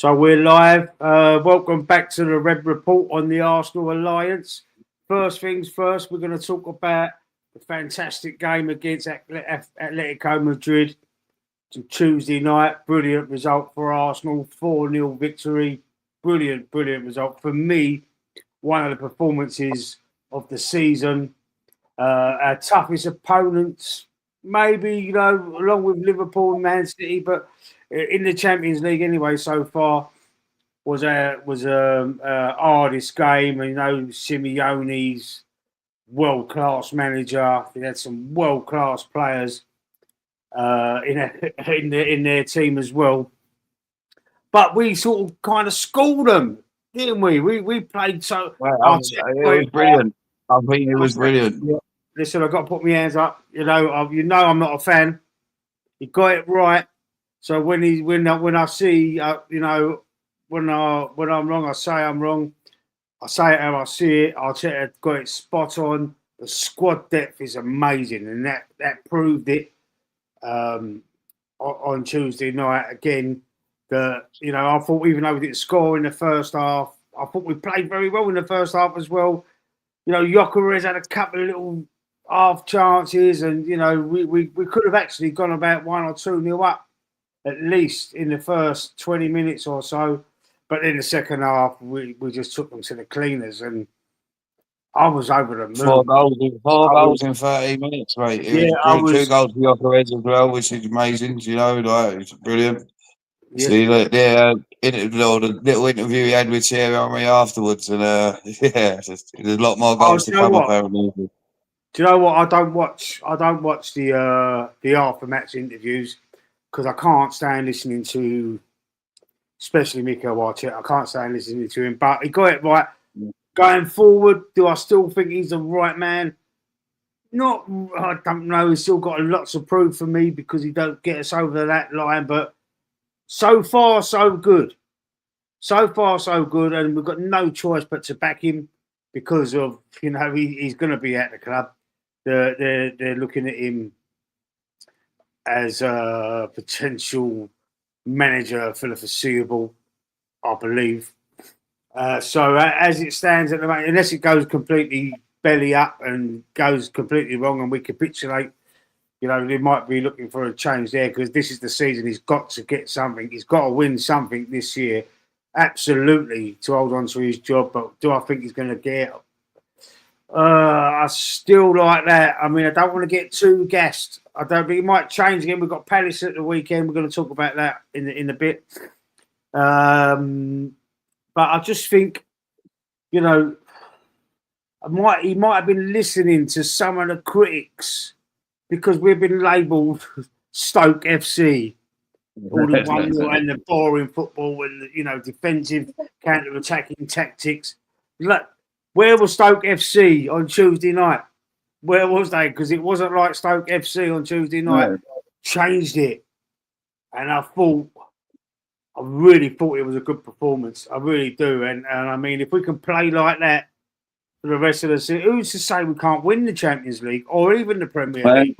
So we're live. Welcome back to the Red Report on the Arsenal Alliance. First things first, we're going to talk about the fantastic game against Atlético Madrid Tuesday night. Brilliant result for Arsenal, 4-0 victory. Brilliant result. For me, one of the performances of the season. Our toughest opponents, maybe, along with Liverpool and Man City, but in the Champions League anyway so far was a hardest game. Simeone's world-class manager. He had some world-class players in their team as well. But we sort of kind of schooled them, didn't we? We played so. Well, it was brilliant. I think it was brilliant. Yeah. Listen, I've got to put my hands up. I'm not a fan. He got it right. So when I see when I'm wrong, I say I'm wrong. I say it how I see it. Arteta got it spot on. The squad depth is amazing, and that proved it on Tuesday night again. I thought even though we didn't score in the first half, I thought we played very well in the first half as well. Gyökeres had a couple of little half chances, and we could have actually gone about 1 or 2-0 up at least in the first 20 minutes or so. But in the second half, we just took them to the cleaners, and I was over the moon. Four goals in 30 minutes, mate. It was 2 goals for Gyökeres as well, which is amazing. It's brilliant. Yeah. See, the little interview he had with Thierry Henry afterwards, and there's a lot more goals to come apparently. Do you know what? I don't watch the after-match interviews because I can't stand listening to, especially Mikel Arteta. I can't stand listening to him. But he got it right. Going forward, do I still think he's the right man? I don't know. He's still got lots of proof for me because he don't get us over that line. But so far, so good. So far, so good. And we've got no choice but to back him because of, he's going to be at the club. They're looking at him as a potential manager for the foreseeable, I believe. So as it stands at the moment, unless it goes completely belly up and goes completely wrong and we capitulate, they might be looking for a change there because this is the season. He's got to get something. He's got to win something this year, absolutely, to hold on to his job. But do I think he's going to get? I still like that. I mean, I don't want to get too gassed. I don't think it might change again. We've got Palace at the weekend. We're going to talk about that in a bit. But I just think, he might have been listening to some of the critics because we've been labelled Stoke FC, all the 1-0 and the boring football and defensive counter-attacking tactics. Look, where was Stoke FC on Tuesday night? Where was they? Because it wasn't like Stoke FC on Tuesday night. No. Changed it, and I really thought it was a good performance. I really do, and I mean, if we can play like that for the rest of the season, who's to say we can't win the Champions League or even the Premier League?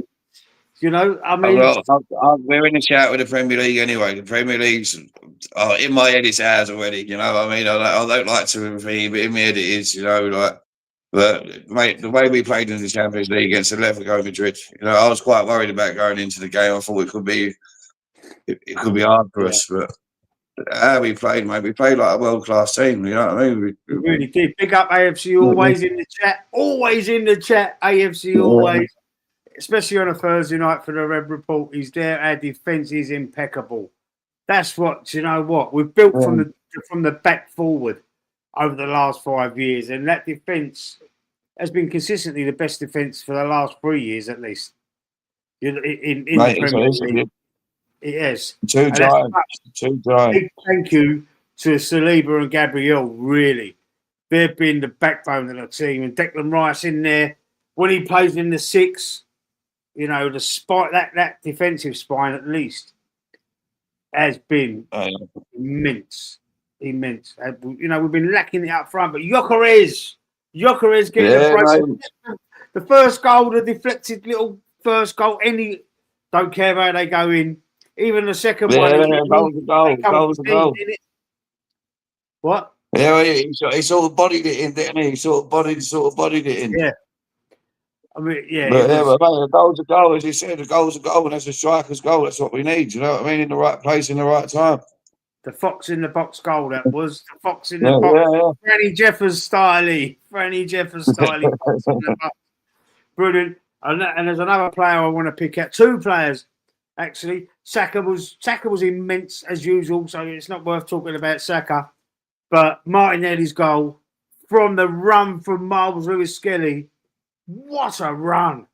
I mean, we're in the chat with the Premier League anyway. The Premier League's in my head. It's ours already. I mean, I don't like to repeat, but in my head it is. But mate, the way we played in the Champions League against Atlético Madrid, I was quite worried about going into the game. I thought it could be hard for us, but how we played, mate, we played like a world-class team. You know what I mean? We really did. Big up AFC, always in the chat. Always in the chat, AFC, always. Especially on a Thursday night for the Red Report. He's there. Our defence is impeccable. That's what, we've built from the back forward over the last 5 years. And that defence has been consistently the best defence for the last 3 years at least. In the Premier League. It is. Too dry. Big thank you to Saliba and Gabriel, really. They've been the backbone of the team. And Declan Rice in there, when he plays in the 6, the spine, that defensive spine at least has been immense. We've been lacking it up front, but Gyökeres getting the break. The first goal, the deflected little first goal, don't care how they go in. Even the second one. Goal. What? Yeah, well, he sort of bodied it in, didn't he? He sort of bodied it in. Yeah. I mean, yeah, it But yeah, was but mate, a goal's a goal, as you said. A goal's a goal, and that's a striker's goal. That's what we need. You know what I mean? In the right place, in the right time. the fox in the box goal. That was the fox in the Yeah, box. yeah, Franny Jeffers style. Franny Jeffers style. Fox in the box. Brilliant. And there's another player I want to pick out. Two players, actually. Saka was immense as usual, so it's not worth talking about Saka. But Martinelli's goal from the run from Miles Lewis Skelly. What a run!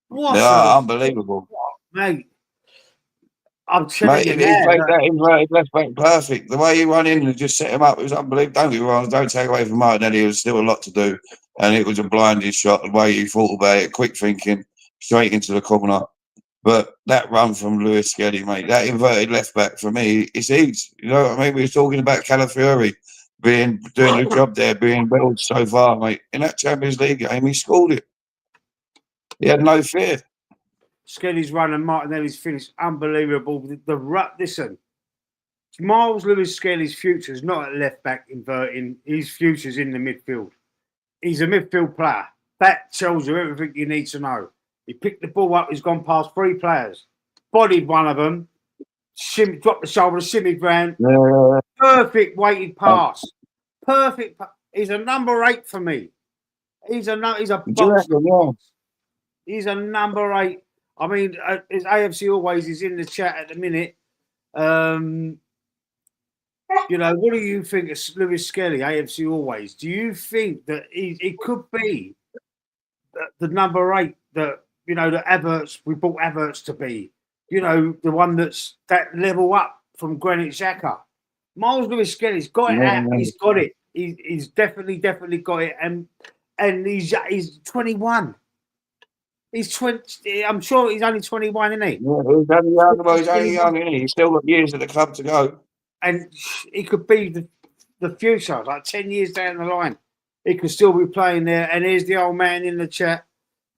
What a unbelievable. mate! I'm telling Mate, you he now. played that inverted left back perfect. The way he ran in and just set him up, it was unbelievable. Don't get me wrong, don't take away from Martinelli. There was still a lot to do, and it was a blinding shot. The way he thought about it, quick thinking, straight into the corner. But that run from Lewis Skelly, mate, that inverted left back for me, it's easy. You know what I mean? We were talking about Calafiori doing the job there, being built so far, mate. In that Champions League game, he scored it. He had no fear. Skelly's run and Martinelli's finish, unbelievable. Listen, Miles Lewis Skelly's future is not at left back inverting. His future's in the midfield. He's a midfield player. That tells you everything you need to know. He picked the ball up. He's gone past three players, bodied one of them, dropped the shoulder, shimmied round. Perfect weighted pass. Perfect. He's a number 8 for me. He's a box. He's a number 8. I mean, his AFC Always is in the chat at the minute. You know, what do you think of Lewis Skelly, AFC Always? Do you think that it could be the number 8 that, you know, that we bought Havertz to be? You know, the one that's that level up from Granit Xhaka. Miles Lewis Skelly's got it. He's got it. He's definitely got it. And he's 21. He's 20. I'm sure he's only 21, isn't he? Yeah, he's only young. Well, he's only young, isn't he? He's still got years at the club to go. And he could be the future, like 10 years down the line. He could still be playing there. And here's the old man in the chat.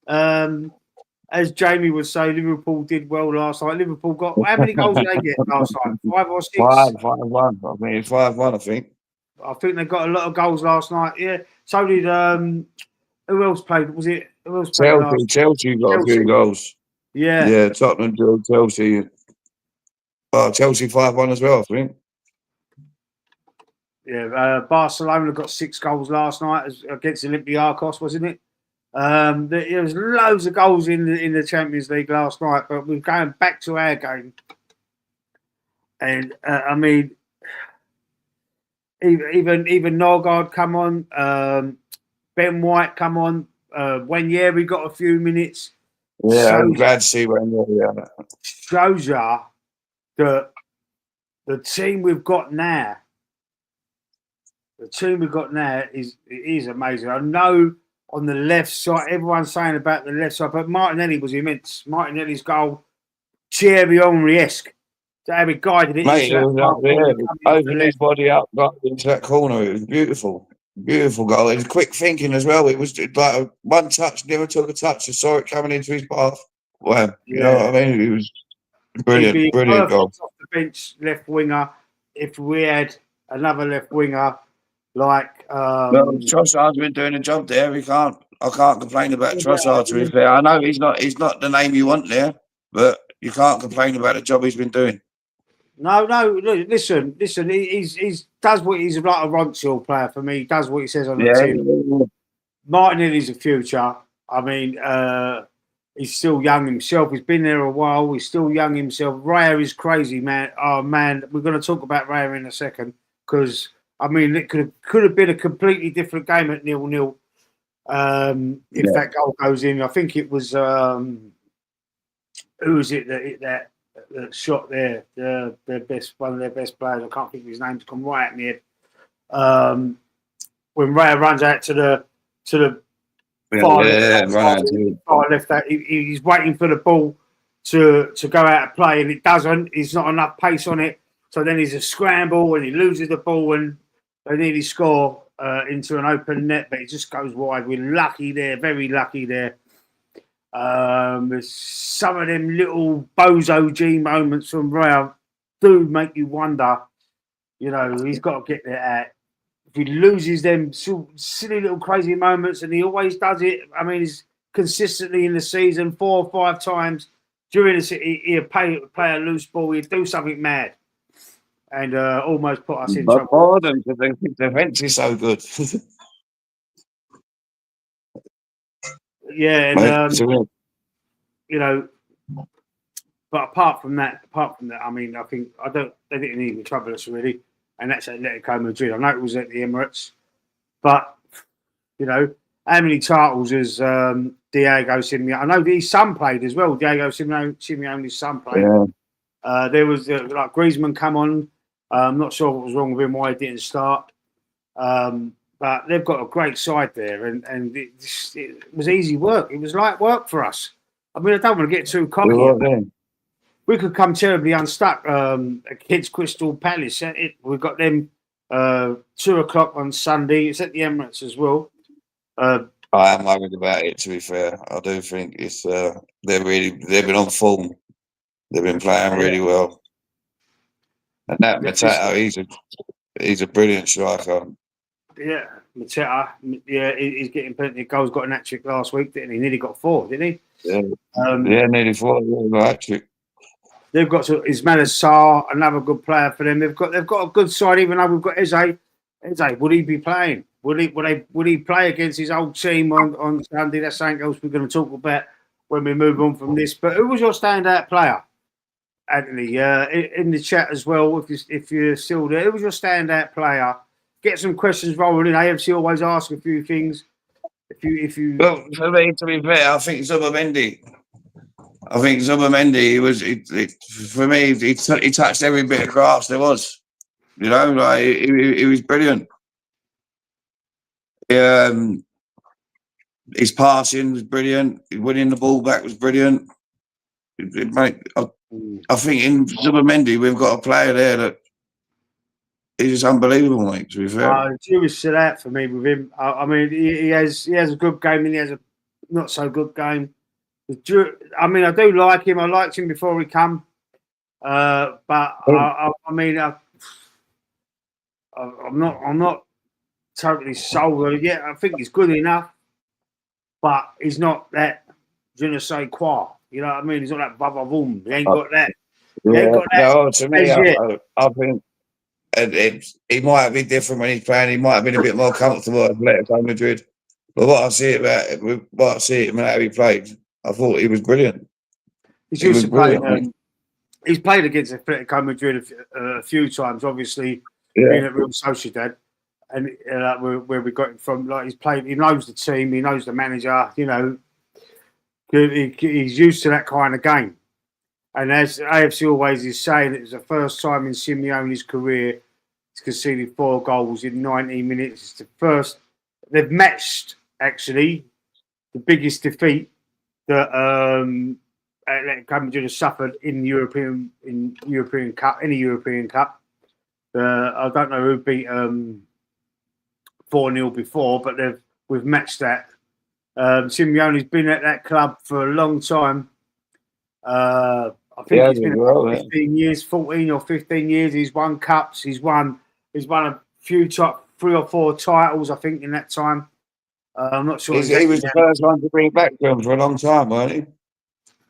As Jamie would say, Liverpool did well last night. Liverpool got, how many goals did they get last night? 5 or 6? 5-1. I mean, it's 5-1, I think. I think they got a lot of goals last night. Yeah. So did, who else played? Was it, who else played last night? Chelsea got a few goals. Yeah. Yeah, Tottenham drilled Chelsea. Chelsea 5-1 as well, I think. Yeah, Barcelona got 6 goals last night against Olympiacos, wasn't it? There was loads of goals in the Champions League last night, but we're going back to our game. And I mean, even Norgard come on, Ben White come on, we got a few minutes. Yeah, I'm glad to see Wenyeri. Shows you that the team we've got now. The team we've got now is amazing. I know on the left side, everyone's saying about the left side, but Martinelli was immense. Martinelli's goal, Thierry Henry-esque. To have it guided it. Mate, it was up there. Opened his body up right into that corner. It was beautiful. Beautiful goal. It was quick thinking as well. It was like one touch, never took a touch. I saw it coming into his path. Wow. You know what I mean? It was brilliant goal. Off the bench left winger. If we had another left winger, like Trossard's been doing a job there. I can't complain about Trossard, to be fair. I know he's not the name you want there, but you can't complain about the job he's been doing. No. Listen. He's does what he's like a Ronsill player for me. He does what he says on the team. Martinelli's a future. I mean, he's still young himself. He's been there a while. He's still young himself. Raya is crazy, man. Oh man, we're going to talk about Raya in a second because I mean it could have been a completely different game at 0-0. If that goal goes in, I think it was who was it that shot there? One of their best players. I can't think of his name. To come right at me. When Raya runs out to the far left, he's waiting for the ball to go out of play, and it doesn't. He's not enough pace on it, so then he's a scramble and he loses the ball, and they nearly score into an open net, but it just goes wide. We're lucky there, very lucky there. Some of them little bozo G moments from Raya do make you wonder, You know, he's got to get there at. If he loses them silly little crazy moments, and he always does it. I mean, he's consistently in the season 4 or 5 times during the season. He'll play a loose ball. He'll do something mad, and almost put us in But trouble. more than because the defence is so good. Yeah, and Mate, you know, but apart from that, I mean, I think they didn't even trouble us really, and that's Atletico Madrid. I know it was at the Emirates, but you know, how many titles has Diego Simeone? I know his son played as well. Diego Simeone's son played. yeah. There was like Griezmann come on. I'm not sure what was wrong with him, why he didn't start. But they've got a great side there, and it was easy work. It was light work for us. I mean, I don't want to get too cocky. We could come terribly unstuck against Crystal Palace. We've got them 2 o'clock on Sunday. It's at the Emirates as well. I am worried about it. To be fair, I do think it's they've been on form. They've been playing really well, and that Mateta, he's a brilliant striker. Yeah, Mateta. Yeah, he's getting plenty of goals. Got an hat-trick last week, didn't he? Nearly got 4, didn't he? Yeah, nearly 4. Hat-trick. They've got Ismail Sarr, another good player for them. They've got a good side, even though we've got Eze. Eze, would he be playing? Would he play against his old team on Sunday? That's something else we're going to talk about when we move on from this. But who was your standout player, Anthony? In the chat as well, if you're still there, who was your standout player? Get some questions rolling. AFC always ask a few things. If you Well, for me, to be fair, I think Zubomendi. For me, he touched every bit of grass there was. You know, like he was brilliant. His passing was brilliant. Winning the ball back was brilliant. Mate, I think in Zubomendi we've got a player there that is unbelievable, mate. To be fair, Jewish to that for me with him. I mean, he has a good game and he has a not so good game. I mean, I do like him. I liked him before he come, but I mean, I'm not totally sold on it yet. I think he's good enough, but he's not that je ne sais quoi. You know what I mean? He's not that baba boom. He ain't got that. No, to me, I think he might be different when he's playing. He might have been a bit more comfortable at Atletico Madrid. But what I see him and how he played, I thought he was brilliant. He's used to play. He's played against Atletico Madrid a few times, obviously being at Real Sociedad, and where we got him from. Like he's played, he knows the team, he knows the manager. You know, he's used to that kind of game. And as AFC always is saying, it was the first time in Simeone's career he's conceded 4 goals in 90 minutes. It's the first they've matched actually the biggest defeat that Atletico Madrid has suffered in European Cup, any European Cup. I don't know who beat 4-0 before, but we've matched that. Simeone's been at that club for a long time. I think he's been 15 years, 14 or 15 years. He's won cups. He's won a few 3 or 4 titles, I think, in that time. I'm not sure. He was the first one to bring it back to him for a long time, wasn't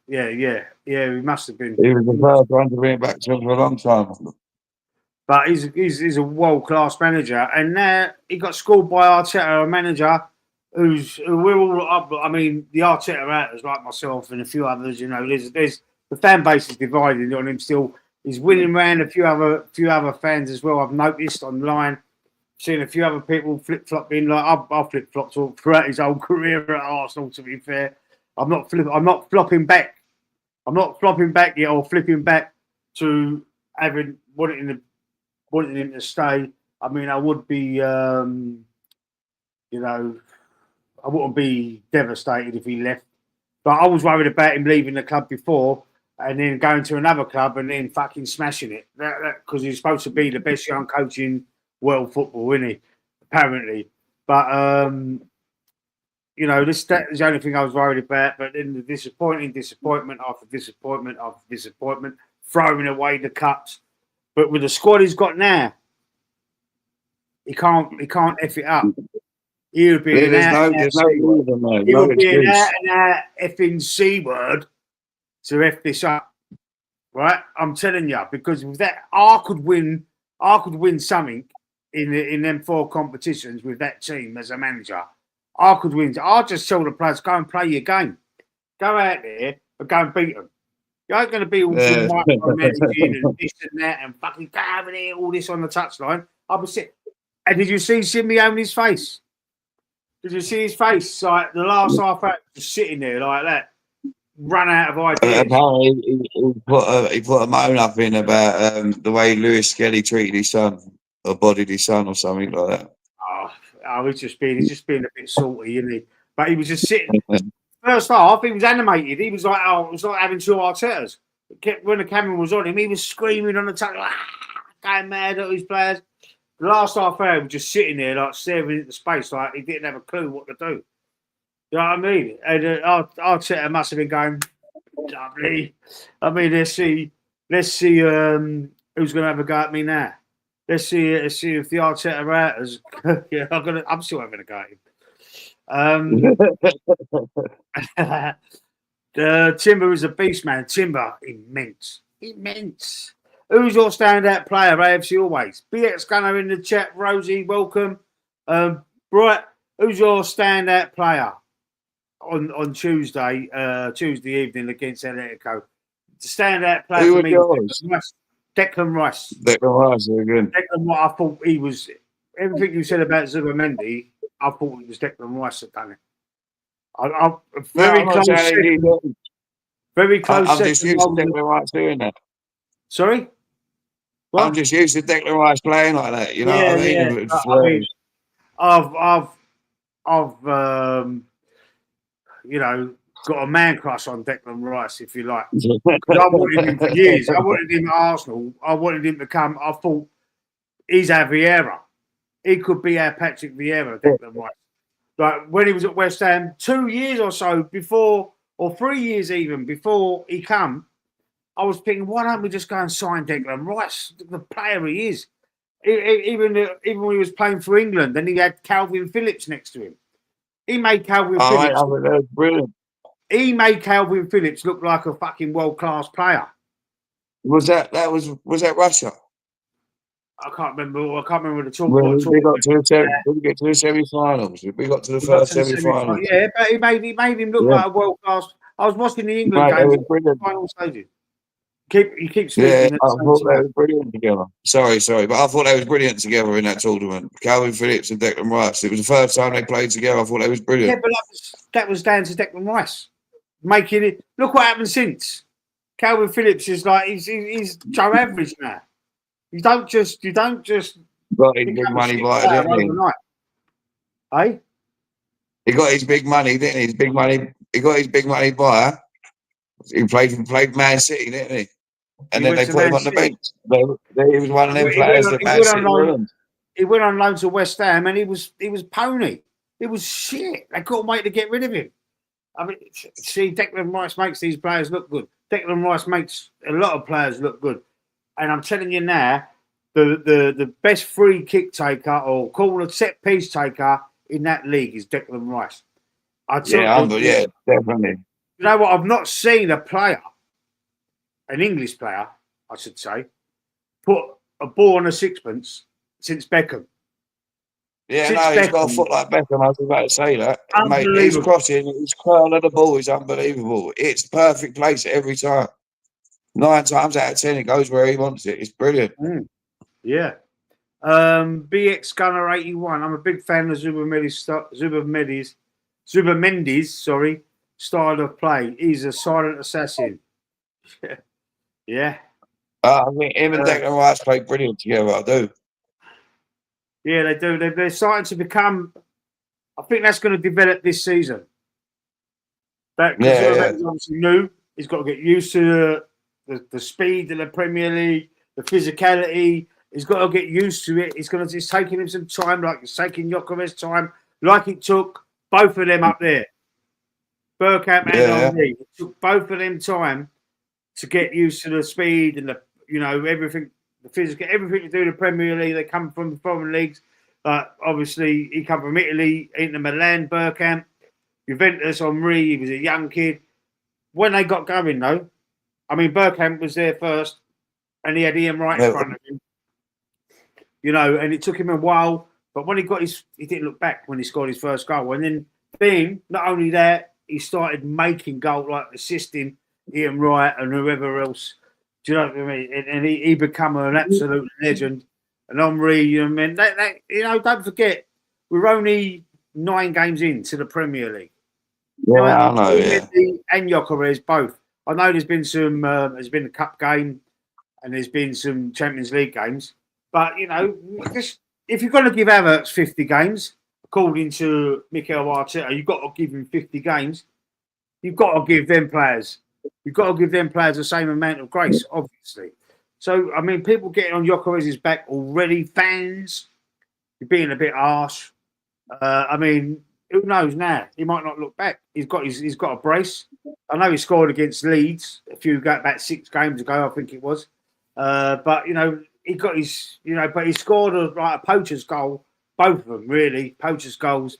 he? Yeah. He must have been. He was the first one to bring it back to him for a long time. But he's a world-class manager. And now he got schooled by Arteta, a manager who we're all up. I mean, the Arteta outers like myself and a few others, you know, there's the fan base is divided on him still. He's winning around a few other fans as well. I've noticed online, seen a few other people flip-flopping. Like I've flip-flopped throughout his whole career at Arsenal, to be fair. I'm not flopping back. I'm not flopping back yet or flipping back to having wanting him to stay. I mean, I would be, you know, I wouldn't be devastated if he left. But I was worried about him leaving the club before and then going to another club and then fucking smashing it. Because he's supposed to be the best young coach in world football, isn't he? Apparently. But, you know, that is the only thing I was worried about. But then the disappointment after disappointment, throwing away the cups. But with the squad he's got now, He can't F it up. He would be an There's out no and out reason, C word. mate. He No would be an out excuse. and out effing C word to F this up. Right? I'm telling you, because with that I could win something in them 4 competitions with that team as a manager. I could win. I'll just tell the players, go and play your game. Go out there and go and beat them. You ain't going to be all Yeah. micromanaging and this and that and fucking go over there, all this on the touchline. I'll be sitting. And did you see Simeone's face? Did you see his face? Like the last half hour, just sitting there like that, run out of ideas. Apparently, he put a moan up in about the way Lewis Skelly treated his son or bodied his son or something like that. He's just being a bit salty, isn't he? But he was just sitting. First half, he was animated. He was like, it was like having 2 Artetas. When the camera was on him, he was screaming on the touch, going mad at his players. The last half hour, he was just sitting there, like staring into space, like he didn't have a clue what to do. You know what I mean? And Arteta must have been going, lovely. I mean, let's see who's going to have a go at me now. Let's see if the Arteta routers. Yeah, I'm still having a go at him. Timber is a beast, man. Timber, immense. Who's your standout player, AFC always? BX Gunner in the chat. Rosie, welcome. Bright, who's your standout player on Tuesday evening against Atletico? The standout player Who for me was Declan Rice. Declan Rice, again. Declan Rice, I thought he was everything you said about Zubamendi. I thought it was Declan Rice that done it. Very close. I'm just used to Declan Rice doing that. Sorry? What? I'm just used to Declan Rice playing like that. You know what I mean? Yeah. I've got a man crush on Declan Rice, if you like. I wanted him for years. I wanted him at Arsenal. I wanted him to come. I thought he's our Vieira. He could be our Patrick Vieira, Declan Rice. Like when he was at West Ham, 2 years or so before, or 3 years even before he come, I was thinking, why don't we just go and sign Declan Rice, the player he is? Even when he was playing for England, then he had Calvin Phillips next to him. He made Calvin Phillips. That was brilliant. He made Calvin Phillips look like a fucking world-class player. Was that Russia? I can't remember the talk. We got to the semi-finals. We got to the first semi-finals. Yeah, but he made him look like a world-class. I was watching the England games at the final stages. You keep speaking. Yeah, I thought they were brilliant together. Sorry, but I thought they was brilliant together in that tournament. Calvin Phillips and Declan Rice. It was the first time they played together. I thought they was brilliant. Yeah, but that was down to Declan Rice making it. Look what happened since. Calvin Phillips is like he's Joe Average now. You don't just got his big money buyer, didn't he? Hey? He got his big money, didn't he? He got his big money buyer. He played Man City, didn't he? And then they put him on the bench. He was one of them players that Man City ruined. He went on loan to West Ham and he was pony. It was shit. They couldn't wait to get rid of him. I mean, see, Declan Rice makes these players look good. Declan Rice makes a lot of players look good. And I'm telling you now, the best free kick taker or corner set piece taker in that league is Declan Rice. Yeah, definitely. You know what? I've not seen a player, an English player, I should say, put a ball on a sixpence since Beckham. Yeah, he's got a foot like Beckham. I was about to say that. Mate, his crossing, his curl of the ball is unbelievable. It's perfect place every time. 9 times out of 10, it goes where he wants it. It's brilliant. Yeah. BX Gunner 81. I'm a big fan of Zubamendi's style of play. He's a silent assassin. Yeah. I mean, him and Declan Rice play brilliant together. I do. Yeah, they do. They're starting to become. I think that's going to develop this season. He's obviously new. He's got to get used to the speed of the Premier League, the physicality. He's got to get used to it. It's taking him some time, like it's taking Jokovic time, like it took both of them up there. Bergkamp and Henry. It took both of them time to get used to the speed and everything, the physical, everything to do with the Premier League. They come from the foreign leagues. But obviously, he come from Italy, Inter Milan, Bergkamp, Juventus, Henry. He was a young kid. When they got going, though, I mean, Bergkamp was there first, and he had Ian Wright in front of him. And it took him a while. But when he didn't look back when he scored his first goal. And then, not only that, he started making goals, like assisting Ian Wright and whoever else. Do you know what I mean? And he become an absolute legend. And Henry, don't forget, we're only 9 games into the Premier League. Yeah, I know. Yeah. And Gyökeres both. I know there's been there's been a cup game, and there's been some Champions League games. But just if you're going to give Havertz 50 games, according to Mikel Arteta, you've got to give him 50 games. You've got to give them players. You've got to give them players the same amount of grace, obviously. So, I mean, people getting on Gyökeres' back already, fans, you're being a bit harsh. I mean, who knows now? He might not look back. He's got a brace. I know he scored against Leeds about 6 games ago, I think it was. But he got his, but he scored a poacher's goal. Both of them, really, poacher's goals.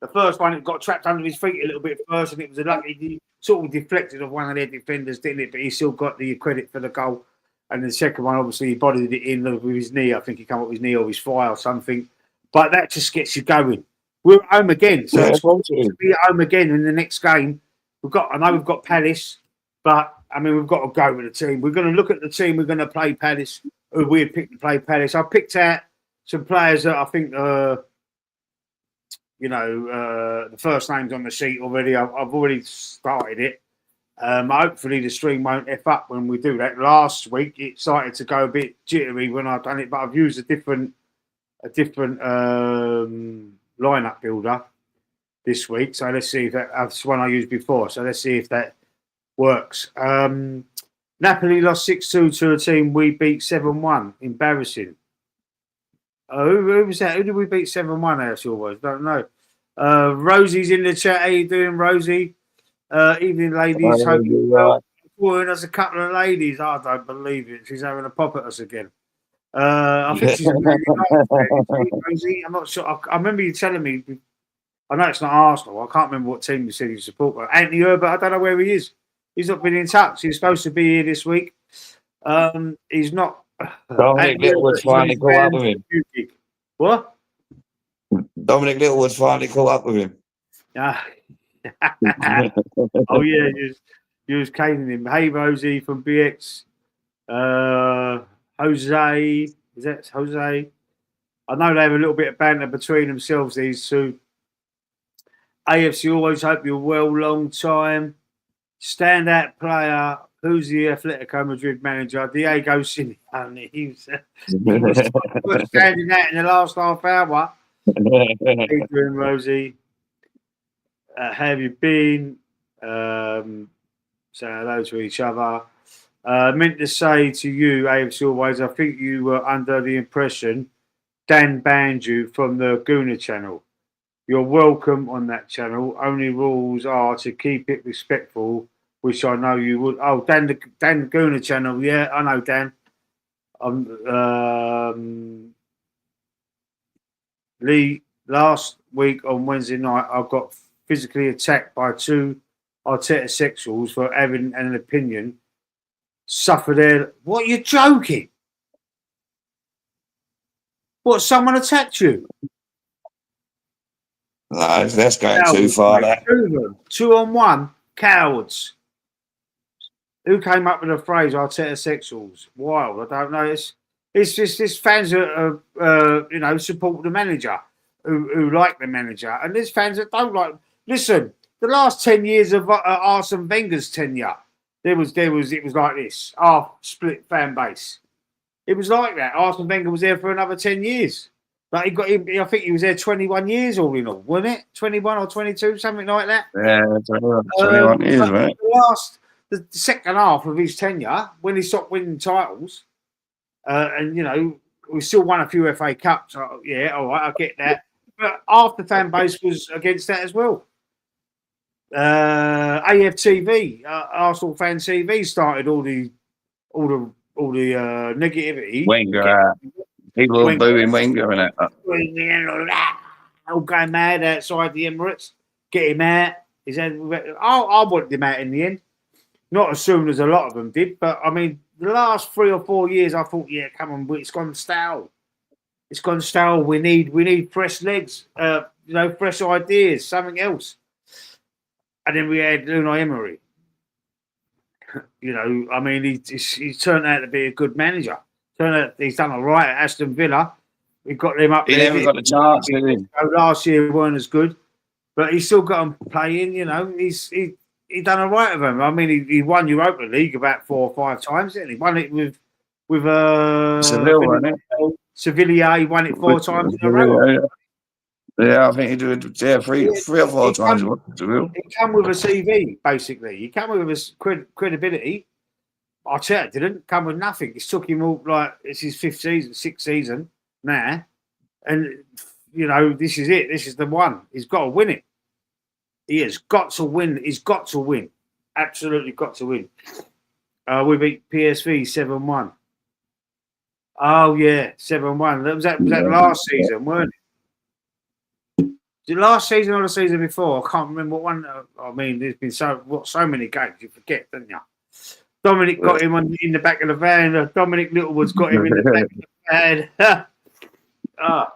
The first one, it got trapped under his feet a little bit first, and it was a lucky, he sort of deflected off one of their defenders, didn't it? But he still got the credit for the goal. And the second one, obviously, he bodied it in with his knee. I think he came up with his knee or his thigh or something. But that just gets you going. We're at home again, so it's going to be at home again in the next game. I know we've got Palace, but I mean we've got to go with the team. We're going to look at the team. We're going to play Palace. Who we had picked to play Palace. I picked out some players that I think, the first names on the sheet already. I've already started it. Hopefully the stream won't F up when we do that. Last week it started to go a bit jittery when I've done it, but I've used a different lineup builder this week. So let's see if that's one I used before. So let's see if that works. Napoli lost 6-2 to a team we beat 7-1. Embarrassing. Who was that? Who did we beat 7-1 as always? Don't know. Rosie's in the chat. How you doing, Rosie? Evening, ladies. Hope you're well. There's a couple of ladies. I don't believe it. She's having a pop at us again. I think she's really Rosie. I'm not sure. I remember you telling me. I know it's not Arsenal. I can't remember what team you said you support. But Anthony Herbert, I don't know where he is. He's not been in touch. He's supposed to be here this week. He's not. Dominic Littlewood's finally caught up with him. What? Dominic Littlewood's finally caught up with him. Oh yeah, you was caning him. Hey Rosie from BX. Jose, is that Jose? I know they have a little bit of banter between themselves, these two. AFC, always hope you're well. Long time. Standout player. Who's the Atletico Madrid manager? Diego Simeone. He was standing out in the last half hour. How you doing, Rosie? How have you been? Say hello to each other. Meant to say to you, AFC Always, I think you were under the impression Dan banned you from the Gooner channel. You're welcome on that channel. Only rules are to keep it respectful, which I know you would. Oh, Dan the Gooner channel. Yeah, I know Dan. Lee, last week on Wednesday night, I got physically attacked by 2 Arteta sexuals for having an opinion. Suffer there. What, you're joking? What, someone attacked you? No, that's going too far. That 2-on-1, cowards. Who came up with the phrase Arteta sexuals? Wild, I don't know. It's just this fans that support the manager, who like the manager, and there's fans that don't like. Listen, the last 10 years of Arsene Wenger's tenure, it was like this. Split fan base. It was like that. Arsene Wenger was there for another 10 years. But I think he was there 21 years all in all, wasn't it? 21 or 22, something like that. Yeah, 21 years, right? The second half of his tenure, when he stopped winning titles, we still won a few FA Cups. Yeah, all right, I get that. But half the fan base was against that as well. AFTV, Arsenal Fan TV, started all the negativity. Wenger, People are booing Wenger and that. All going mad outside the Emirates. Get him out. I wanted him out in the end. Not as soon as a lot of them did, but I mean, the last 3 or 4 years, I thought, yeah, come on, it's gone stale. It's gone stale. We need fresh legs, fresh ideas, something else. And then we had Unai Emery. I mean, he's turned out to be a good manager. He's done all right at Aston Villa. We got them up he there. Never got a chance, did he? Last year weren't as good, but he's still got them playing. He done all right with them. I mean, he won Europa League about 4 or 5 times, didn't he? Won it with Seville, wasn't it? Sevilla. He won it 4 times in a row. Yeah, I think he did. Yeah, three or 4 times. He come with a CV, basically. He come with a credibility. Arteta didn't come with nothing. It's took him all it's his 6th season now, and this is it. This is the one. He's got to win it. He has got to win. He's got to win. Absolutely got to win. We beat PSV 7-1. Oh yeah, 7-1. Was that last season, weren't it? The last season or the season before? I can't remember what one. I mean, there's been so many games you forget, don't you? Dominic got him in the back of the van. Dominic Littlewood's got him in the back of the van.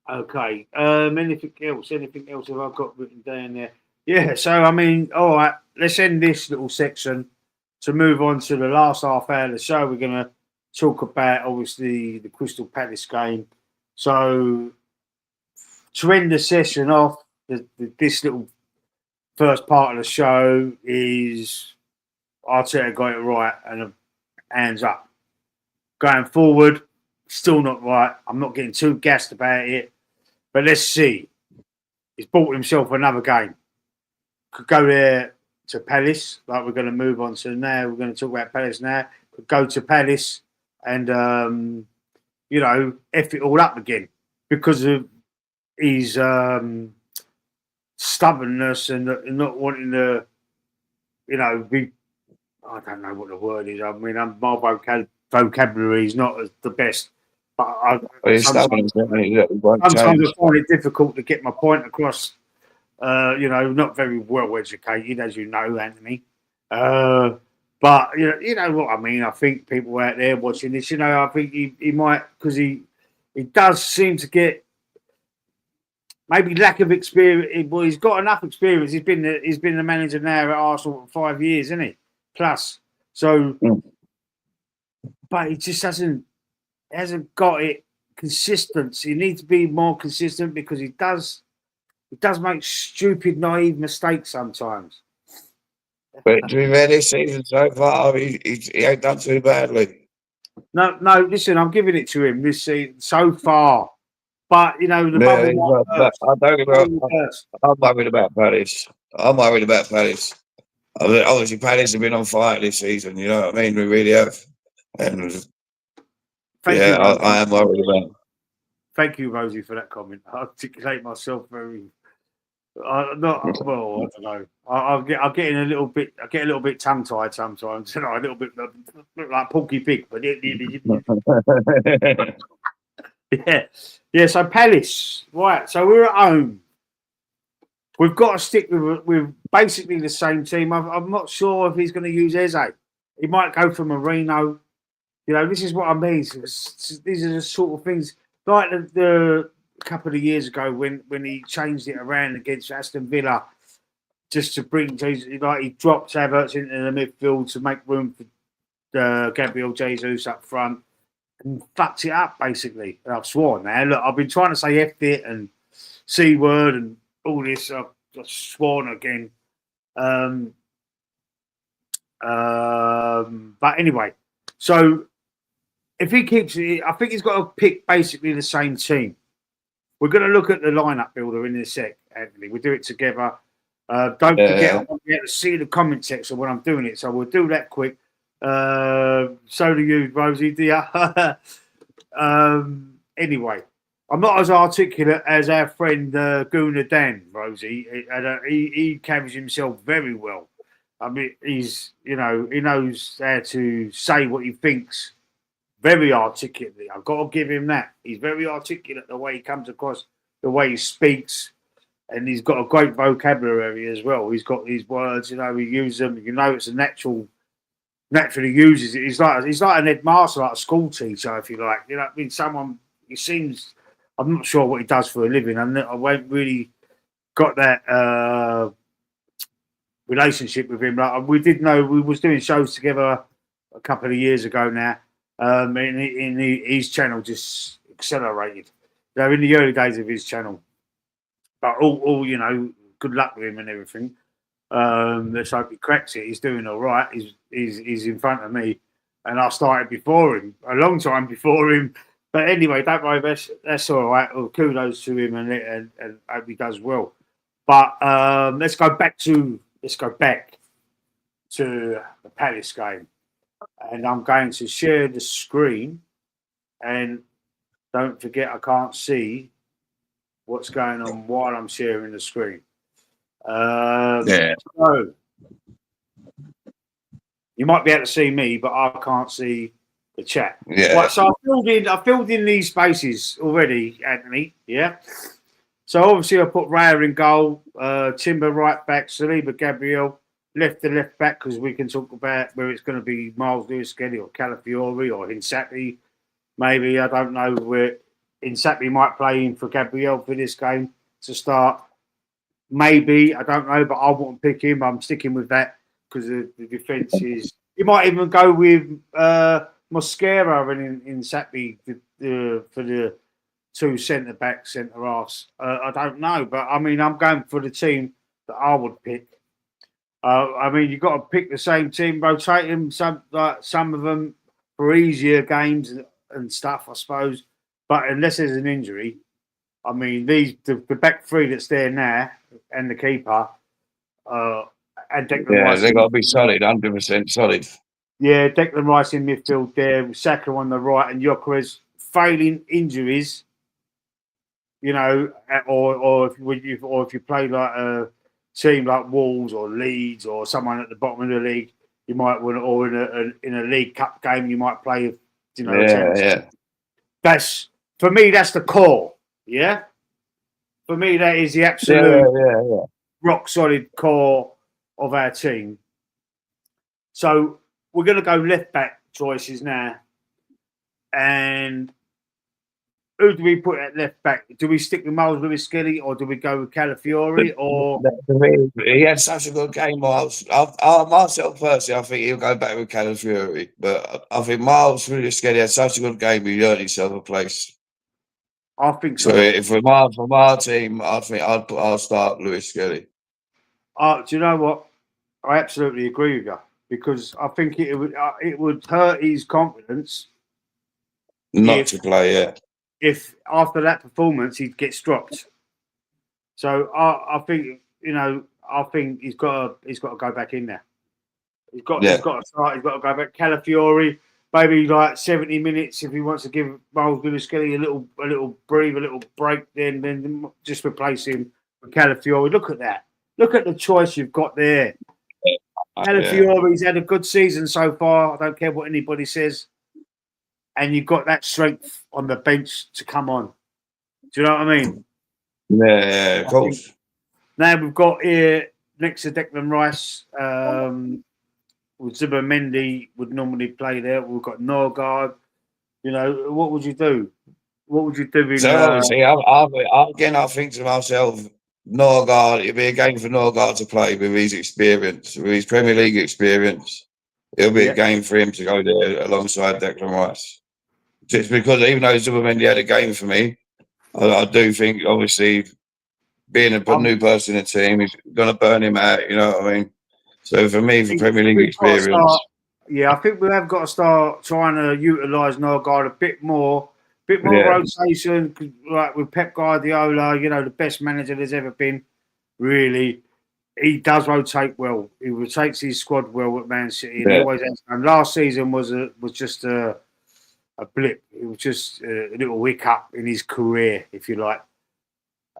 Okay. Anything else have I got written down there? Yeah. So I mean, all right. Let's end this little section to move on to the last half hour of the show. We're going to talk about obviously the Crystal Palace game. So to end the session off, this little first part of the show is Arteta got it right and hands up. Going forward, still not right. I'm not getting too gassed about it, but let's see. He's bought himself another game. Could go there to Palace, like we're going to move on to now. We're going to talk about Palace now. Could go to Palace and, F it all up again because of his stubbornness and not wanting to, be. I don't know what the word is. I mean, my vocabulary is not the best, but sometimes I find it difficult to get my point across. Not very well educated, as you know, Anthony. But you know what I mean. I think people out there watching this, I think he might, because he does seem to get maybe lack of experience. Well, he's got enough experience. He's been the manager now at Arsenal for 5 years, isn't he? Plus, so, but he just hasn't got it consistent. He needs to be more consistent because he does make stupid, naive mistakes sometimes. But to be fair, this season so far, he ain't done too badly. No, listen, I'm giving it to him this season so far. But, the bubble I'm worried about Palace. Obviously, Palace have been on fire this season, you know what I mean? We really have. And I am worried about it. Thank you, Rosie, for that comment. I articulate myself very. I don't know. I get a little bit tongue tied sometimes. A little bit like Porky Pig, but yeah. So Palace, right? So we're at home. We've got to stick with basically the same team. I'm not sure if he's going to use Eze. He might go for Marino. This is what I mean. These are the sort of things like the couple of years ago when he changed it around against Aston Villa, just to bring, he dropped Havertz into the midfield to make room for Gabriel Jesus up front and fucked it up basically. And I've sworn now. Look, I've been trying to say F it and C word and all this. I've sworn again. But anyway, so if he keeps it, I think he's got to pick basically the same team. We're going to look at the lineup builder in a sec, Anthony. We'll do it together. Don't forget, I want you to see the comment section when I'm doing it, so we'll do that quick. So do you, Rosie, do you? Anyway, I'm not as articulate as our friend Guna Dan, Rosie. He carries himself very well. I mean, he knows how to say what he thinks very articulately. I've got to give him that. He's very articulate the way he comes across, the way he speaks, and he's got a great vocabulary as well. He's got these words, he uses them. It's a naturally uses it. He's like an headmaster, like a school teacher, if you like. Someone. He seems. I'm not sure what he does for a living, and I won't really got that relationship with him. Like we did know we was doing shows together a couple of years ago now. His channel just accelerated. In the early days of his channel, but all good luck with him and everything. Let's hope he cracks it. He's doing all right. He's in front of me, and I started before him, a long time before him. But anyway, don't worry, that's all right. Well, kudos to him, and hope he does well. But let's go back to the Palace game, and I'm going to share the screen. And don't forget, I can't see what's going on while I'm sharing the screen. So you might be able to see me, but I can't see the chat. Yeah. Right, so I filled in these spaces already, Anthony. Yeah. So obviously I put Raya in goal, Timber right back, Saliba Gabriel left back, because we can talk about where it's going to be Miles Lewis-Skelly or Calafiori or Hinsati. Maybe, I don't know, where Hinsati might play in for Gabriel for this game to start. Maybe, I don't know, but I wouldn't pick him. I'm sticking with that because the defence is. You might even go with Mosquera and Hinsati for the two centre backs, centre halves. I don't know, but I mean, I'm going for the team that I would pick. I mean, you've got to pick the same team, rotate them, some of them for easier games and stuff, I suppose. But unless there's an injury, I mean, the back three that's there now and the keeper, and Declan Rice. They've got to be solid, 100% solid. Yeah, Declan Rice in midfield there, Saka on the right, and Gyökeres failing injuries. Or if you play like a team like Wolves or Leeds or someone at the bottom of the league, you might win, or in a League Cup game, you might play. That's for me. That's the core. Yeah, for me, that is the absolute rock solid core of our team. So we're going to go left back choices now, and who do we put at left back? Do we stick with Miles Lewis-Skelly, or do we go with Calafiori? Or he had such a good game, Miles. Myself personally, I think he'll go back with Calafiori, but I think Miles Lewis-Skelly had such a good game. He earned himself a place. I think so. So if we're from our team, I think I'll start Lewis-Skelly. Do you know what? I absolutely agree with you, because I think it would hurt his confidence not to play. If after that performance he gets dropped. So I think he's got to go back in there. He's got to start. He's got to go back. Calafiori, maybe like 70 minutes if he wants to give Miles Lewis-Skelly a little breathe, a little break. Then just replace him with Calafiori. Look at that. Look at the choice you've got there. Calafiori's had a good season so far. I don't care what anybody says. And you've got that strength on the bench to come on. Do you know what I mean? Yeah, of course. Now we've got here next to Declan Rice, Zubimendi would normally play there. We've got Norgard. What would you do? What would you do? Obviously, I think to myself, Norgard, it'd be a game for Norgard to play with his experience, with his Premier League experience. It'll be a game for him to go there alongside Declan Rice. Just because even though Zubimendi had a game for me, I do think, obviously, being a new person in the team, he's going to burn him out, you know what I mean? So for me, for Premier League experience... I think we have got to start trying to utilise Norgard a bit more rotation, like with Pep Guardiola, the best manager there's ever been, really. He does rotate well. He rotates his squad well at Man City. And he always has. And last season was just a blip. It was just a little hiccup in his career, if you like.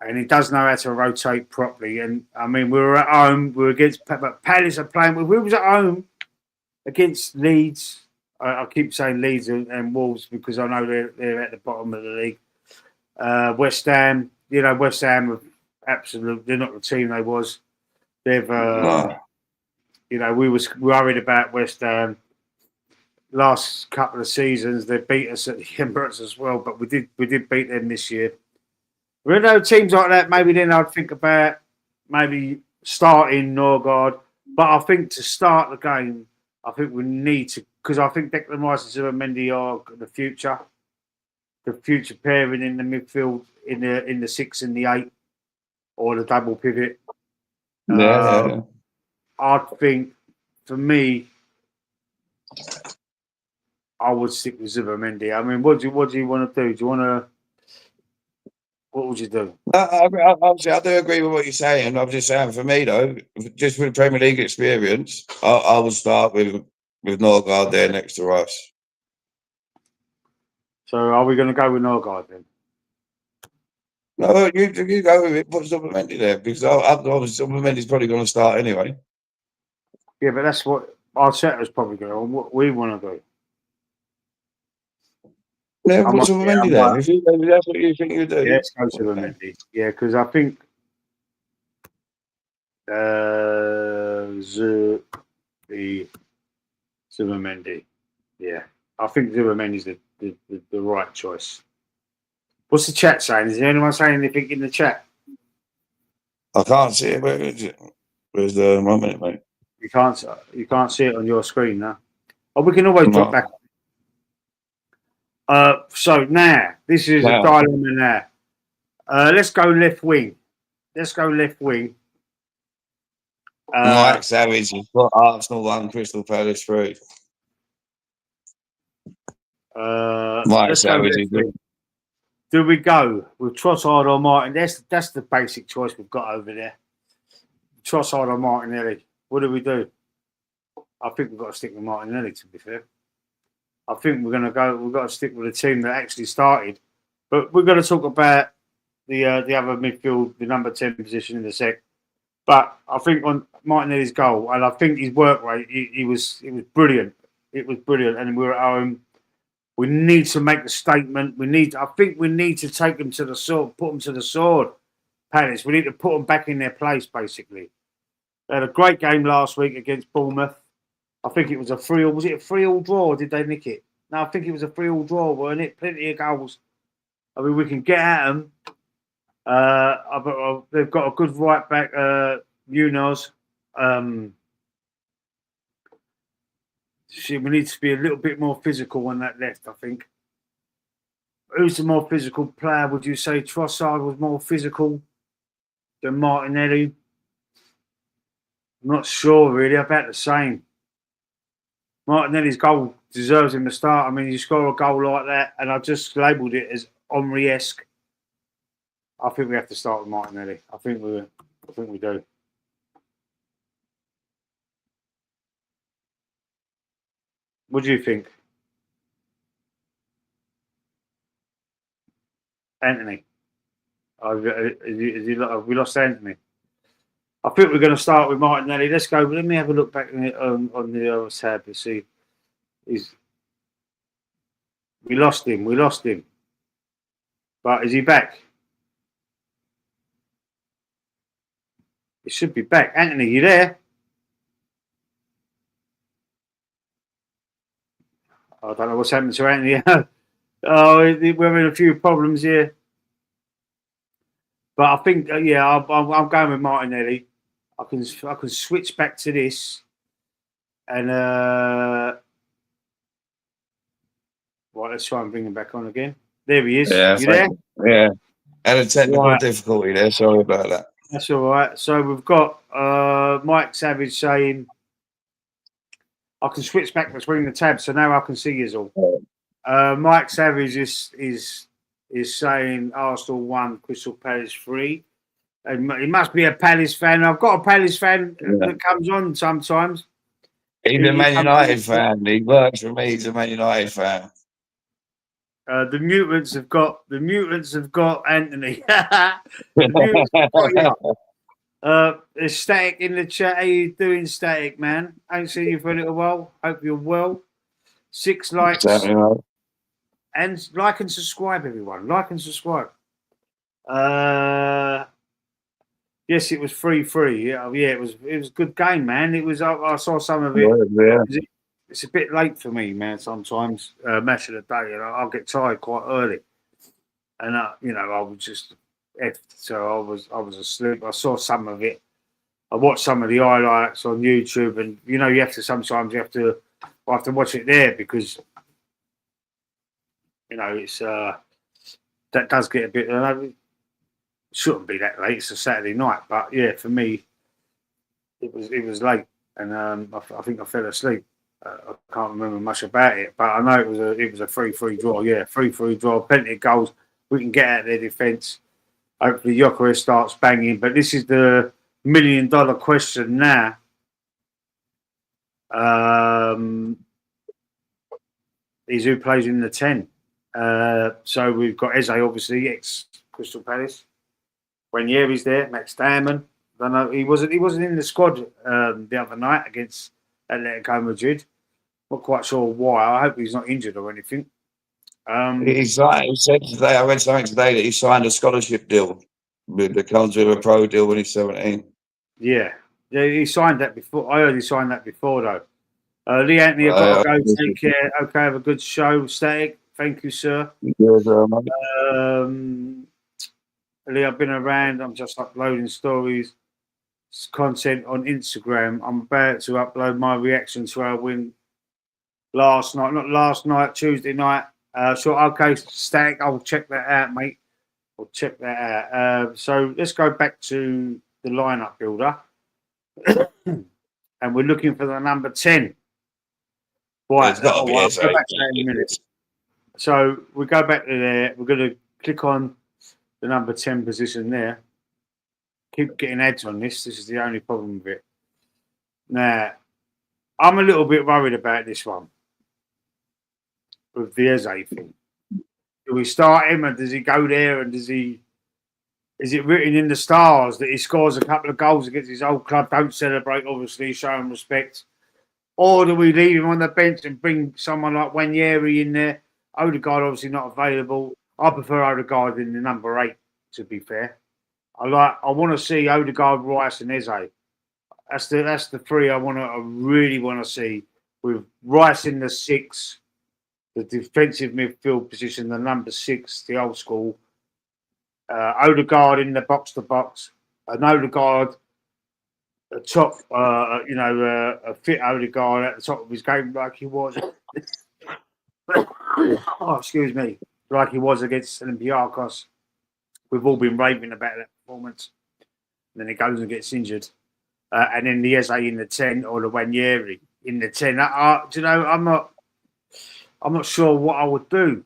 And he does know how to rotate properly. And I mean, we were at home. We were against Palace are playing. We was at home against Leeds. I keep saying Leeds and Wolves because I know they're at the bottom of the league. West Ham, West Ham are absolutely, they're not the team they was. They've, No. we was worried about West Ham last couple of seasons. They beat us at the Emirates as well, but we did beat them this year. We know teams like that. Maybe then I'd think about maybe starting Norgard, but I think to start the game, I think we need to, because I think Declan Rice and Zubimendi are the future pairing in the midfield in the 6 and the 8 or the double pivot. Yeah. I think for me, I would stick with Zubimendi. I mean, what do you want to do? Do you want to? What would you do? Obviously, I do agree with what you're saying. I'm just saying, for me though, just with Premier League experience, I would start with Norgard there next to Rice. So, are we going to go with Norgard then? No, you go with it. Put Zubimendi there because obviously Zubimendi's probably going to start anyway. Yeah, but that's what Arteta's probably going to. What we want to do. Yeah, put Zubimendi there. If that's what you think you do. Yeah, let's go Zubimendi. Yeah, because I think Zubimendi. Yeah, I think Zubimendi's the right choice. What's the chat saying? Is there anyone saying anything in the chat? I can't see it. Where is it? Where's the 1 minute, mate? You can't see it on your screen now. Oh, we can always drop back. So now this is a dilemma. Now, let's go left wing. Mike Savage has got Arsenal 1, Crystal Palace 3. Mike Savage is good. Do we go with Trossard or Martin? That's the basic choice we've got over there. Trossard or Martinelli. What do we do? I think we've got to stick with Martinelli, to be fair. I think we've got to stick with the team that actually started. But we're going to talk about the other midfield, the number 10 position in a sec. But I think on Martinelli's goal, and I think his work rate, it was brilliant. It was brilliant. And we were at home. We need to make a statement. I think we need to take them to the sword, put them to the sword, Palace. We need to put them back in their place, basically. They had a great game last week against Bournemouth. I think it was a 3-3. Was it a 3-3 draw or did they nick it? No, I think it was a 3-3 draw, weren't it? Plenty of goals. I mean, we can get at them. They've got a good right back, Munoz. We need to be a little bit more physical on that left, I think. Who's the more physical player? Would you say Trossard was more physical than Martinelli? I'm not sure, really. About the same. Martinelli's goal deserves him to start. I mean, you score a goal like that, and I just labelled it as Omri-esque. I think we have to start with Martinelli. I think we do. What do you think? Anthony? Have we lost Anthony? I think we're going to start with Martinelli. Let's go. Let me have a look back on the other tab to see. We lost him. But is he back? He should be back. Anthony, you there? I don't know what's happened to Anthony. We're having a few problems here. But I think, I'm going with Martinelli. I can switch back to this. And, right, let's try and bring him back on again. There he is. Yeah, you there? Yeah. Had a technical difficulty there. Sorry about that. That's all right. So we've got Mike Savage saying, I can switch back between the tabs, so now I can see you all. Mike Savage is saying Arsenal 1, Crystal Palace 3. And he must be a Palace fan. I've got a Palace fan that comes on sometimes. He's a Man United fan. He works for me. He's a Man United fan. The mutants have got Anthony. There's Static in the chat. How you doing, Static, man? I ain't seen you for a little while. Hope you're well. 6 likes. Exactly right. And like and subscribe, everyone. Like and subscribe. Yes, it was 3-3. Yeah, it was a good game, man. It was. I saw some of it. Yeah. It's a bit late for me, man. Sometimes match of the day, and I'll get tired quite early. And I was just effed, so I was asleep. I saw some of it. I watched some of the highlights on YouTube, and you have to sometimes I have to watch it there because it's that does get a bit. It shouldn't be that late. It's a Saturday night, but yeah, for me, it was late, and I think I fell asleep. I can't remember much about it, but I know it was a 3-3 draw. Yeah, 3-3 draw. Plenty of goals. We can get out their defence. Hopefully, Gyökeres starts banging. But this is the $1 million question now. Is who plays in the 10? So we've got Eze, obviously, ex Crystal Palace. Ranieri's there. Max Diamond. I know he wasn't in the squad the other night against Atletico Madrid. Not quite sure why. I hope he's not injured or anything. He said today, I read something today that he signed a scholarship deal that comes with a pro deal when he's 17. Yeah, he signed that before. I heard he signed that before, though. Lee Anthony, I've got to go. Take care. Okay, have a good show. Static. Thank you, sir. Lee, I've been around. I'm just uploading stories, content on Instagram. I'm about to upload my reaction to our win last night. Not last night, Tuesday night. Okay, Static. I'll check that out, mate. I'll check that out. So let's go back to the lineup builder. And we're looking for the number 10. Right, it's got to be I'll go back to that in a minute. So we go back to there. We're going to click on the number 10 position there. Keep getting ads on this. This is the only problem with it. Now, I'm a little bit worried about this one with the Eze thing. Do we start him and does he go there and is it written in the stars that he scores a couple of goals against his old club? Don't celebrate, obviously, show him respect. Or do we leave him on the bench and bring someone like Ranieri in there? Odegaard obviously not available. I prefer Odegaard in the number 8, to be fair. I want to see Odegaard, Rice and Eze. That's the 3 I really want to see, with Rice in the 6, the defensive midfield position, the number 6, the old school. Odegaard in the box to box, and Odegaard, a top, a fit Odegaard at the top of his game, like he was. Excuse me, like he was against Olympiacos. We've all been raving about that performance. And then he goes and gets injured, and then the Eze in the 10 or the Ranieri in the 10. I'm not sure what I would do.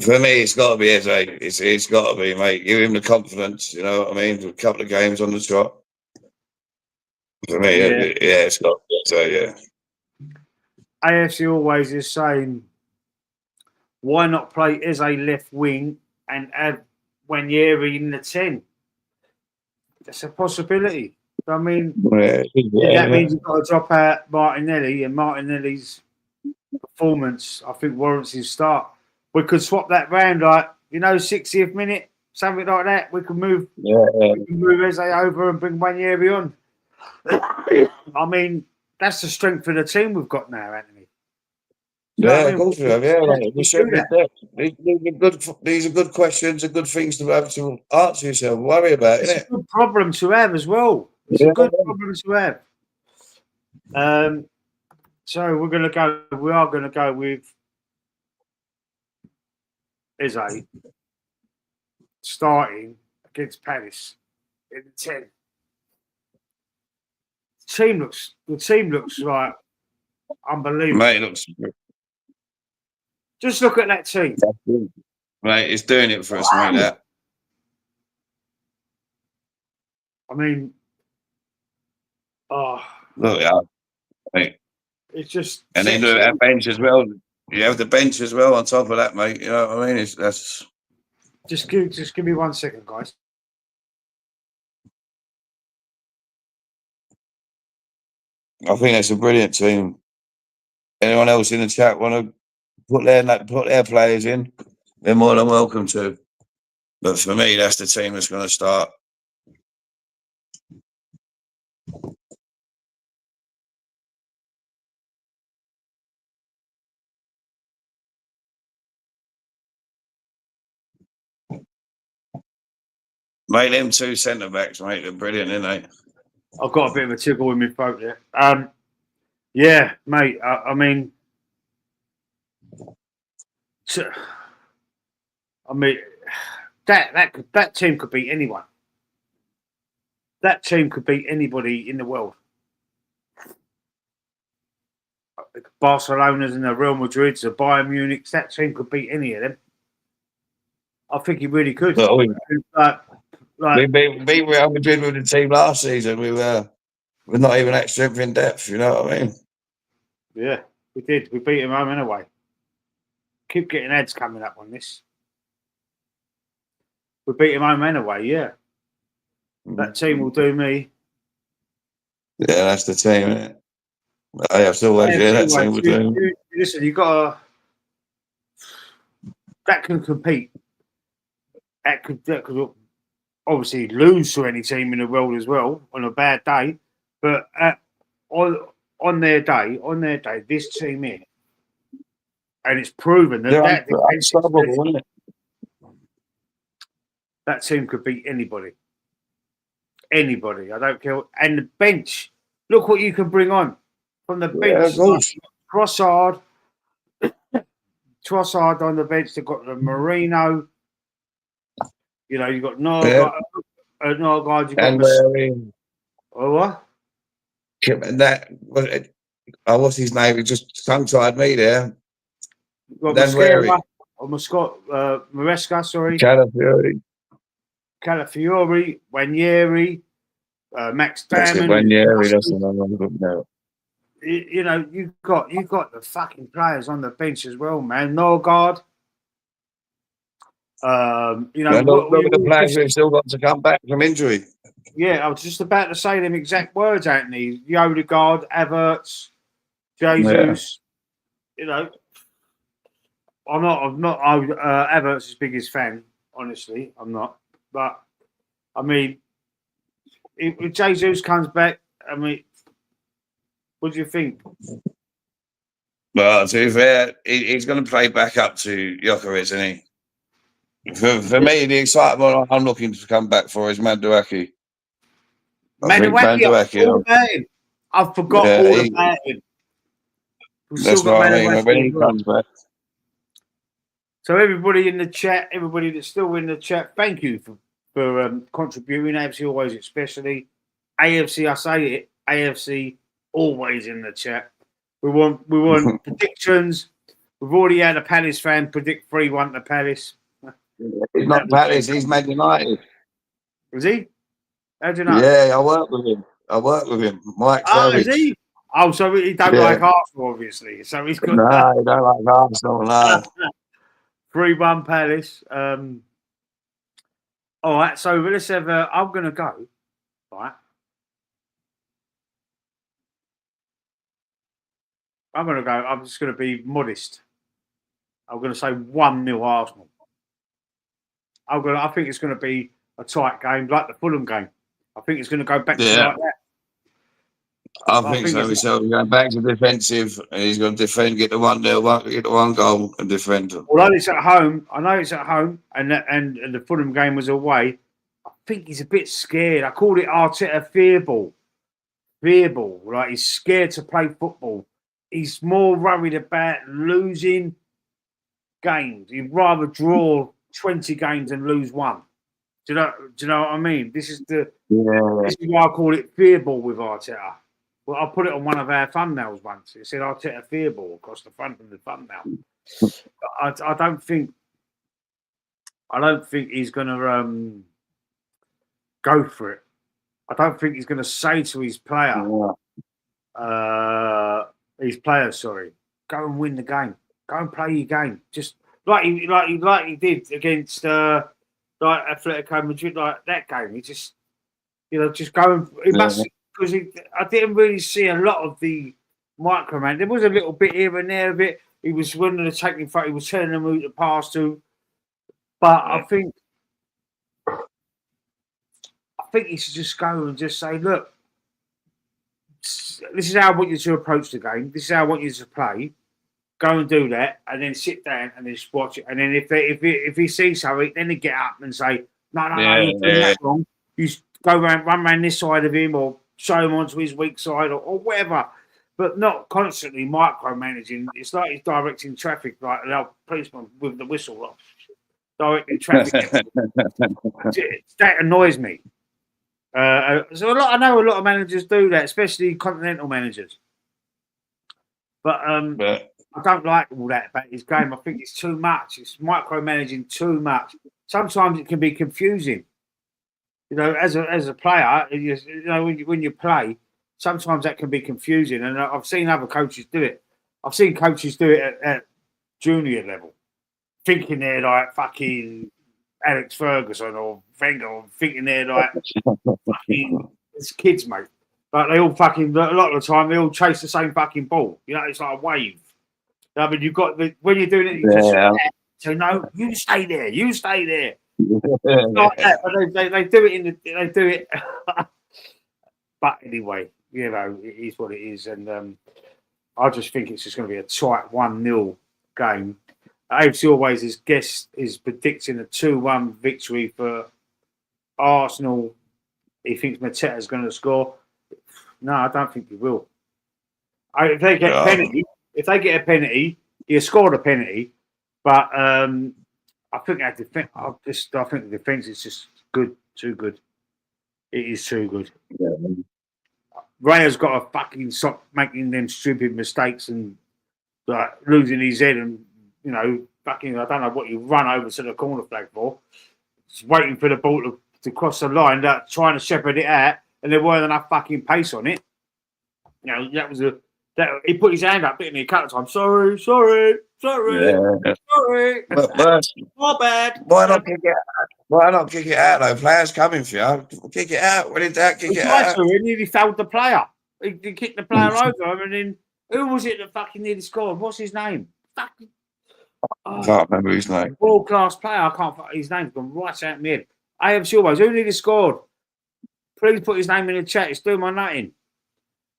For me, it's got to be Eze. It's got to be, mate. Give him the confidence, you know what I mean? A couple of games on the trot. For me, it's got to be Eze, yeah. AFC always is saying, why not play Eze left wing and add Ranieri in the 10? That's a possibility. I mean, that means you've got to drop out Martinelli, and Martinelli's performance, I think, warrants his start. We could swap that round, 60th minute, something like that. We can move, we can move Eze over and bring Ranieri on. I mean, that's the strength of the team we've got now, Anthony. Of course we have. Yeah, we should be there. These are good questions and good things to have to answer yourself. Worry about it. It's a good problem to have as well. It's a good problem to have. So we are going to go with Eze starting against Palace in the 10. The team looks like unbelievable. Mate, it looks. Just look at that team. Mate, it's doing it for us, mate. That. I mean, look, yeah, mate. It's just, and then that bench as well. You have the bench as well on top of that, mate. You know what I mean? That's. Just give me 1 second, guys. I think that's a brilliant team. anyone else in the chat want to put their players in, they're more than welcome to. But for me, that's the team that's going to start. Mate, them two centre backs, mate, they're brilliant, aren't they? I've got a bit of a tickle in my throat there. Yeah, mate. I mean, that team could beat anyone. That team could beat anybody in the world. Barcelona's and the Real Madrid's, the Bayern Munich's, that team could beat any of them. I think he really could. Well, we beat Real Madrid with the team last season. We're not even that strength in depth, you know what I mean? Yeah, we did. We beat him home and away. Keep getting ads coming up on this. We beat him home and away, yeah. That team will do me. Yeah, that's the team, isn't it? I still like that team will do. Listen, you got that can compete. That could obviously lose to any team in the world as well on a bad day. But on their day, this team here, and it's proven that that team could beat anybody. Anybody, I don't care. And the bench, look what you can bring on from the bench. Trossard on the bench. They've got the Marino. You know, you've got Norgard. You've got what? What's his name? He just tongue-tied me there. You've got Maresca, sorry. Calafiori, Wanyeri, Max Damon. Wanyeri, that's another one. You know, you've got the fucking players on the bench as well, man. Norgard. You know, the players who've still got to come back from injury. Yeah, I was just about to say them exact words, Anthony. Odegaard, Havertz, Jesus. Yeah. You know, I'm not Havertz's biggest fan, honestly. I'm not. But I mean, if Jesus comes back, I mean, what do you think? Well, to be fair, he's going to play back up to Jokerit, isn't he? For me, the excitement I'm looking to come back for is Madueke. Madueke, I forgot all about him. That's what I mean. When he comes back. So everybody in the chat, everybody that's still in the chat, thank you for contributing. AFC always, especially AFC. I say it. AFC always in the chat. We want predictions. We've already had a Palace fan predict 3-1 to Palace. He's not Palace. He's Man United. Was he? How do you know? Yeah, I work with him. Mike Savage. Is he? Oh, so he don't like Arsenal, obviously. So he's got. No, he don't like Arsenal. No. 3-1 Palace. All right, so let's have. I'm going to go. Right. I'm going to go. I'm just going to be modest. I'm going to say 1-0 Arsenal. I think it's going to be a tight game, like the Fulham game. I think it's going to go back to like that. I think so. So we're going back to defensive, and he's going to defend, get the 1-0, get the 1 goal, and defend. Although it's at home, I know it's at home, and the Fulham game was away. I think he's a bit scared. I called it Arteta fearball. Fearball, like he's scared to play football. He's more worried about losing games. He'd rather draw 20 games and lose 1. Do you know what I mean? This is why I call it fearball with Arteta. Well, I put it on one of our thumbnails once. It said Arteta fearball across the front of the thumbnail. I don't think he's going to go for it. I don't think he's going to say to his player, go and win the game. Go and play your game. Just like he did against like Atlético Madrid, like that game. He just just go and he must because I didn't really see a lot of the microman. There was a little bit here and there of it. He was winning the taking front. He was telling them who to pass to. But I think he should just go and just say, look, this is how I want you to approach the game. This is how I want you to play. Go and do that, and then sit down and just watch it. And then if he sees something, then he get up and say, no, you're doing that wrong. You go run around this side of him, or show him onto his weak side, or whatever. But not constantly micromanaging. It's like he's directing traffic, like an old policeman with the whistle, like, directing traffic. That annoys me. So I know a lot of managers do that, especially continental managers. But I don't like all that about his game. I think it's too much. It's micromanaging too much. Sometimes it can be confusing. You know, as a player, you know, when you play, sometimes that can be confusing. And I've seen other coaches do it. I've seen coaches do it at junior level, thinking they're like fucking Alex Ferguson or Wenger, or thinking they're like fucking it's kids, mate. But they all fucking, a lot of the time, they all chase the same fucking ball. You know, it's like a wave. I mean, you've got when you're doing it, you just so no, you stay there, you stay there. Like that, but they do it they do it. But anyway, you know, it is what it is, and I just think it's just going to be a tight 1-0 game. AFC Always is predicting a 2-1 victory for Arsenal. He thinks Mateta's going to score. No, I don't think he will. If they get a penalty, he'll score the penalty. But I think I think the defence is just good, too good. It is too good. Yeah. Raya's got to fucking stop making them stupid mistakes and like losing his head and, you know, fucking, I don't know what you run over to the corner flag for. Just waiting for the ball to cross the line, trying to shepherd it out, and there weren't enough fucking pace on it. You know, he put his hand up, didn't he, a couple of times. Sorry. Yeah. Sorry. My bad. Why not kick it out? Why not kick it out, though? Players coming for you. Kick it out. When in doubt, kick it out. He nearly fouled the player. He kicked the player over, and then who was it that fucking nearly scored? What's his name? I can't remember his name. World-class player. I can't. His name's gone right out of my head. AFC Always. Who nearly scored? Please put his name in the chat. It's doing my nutting.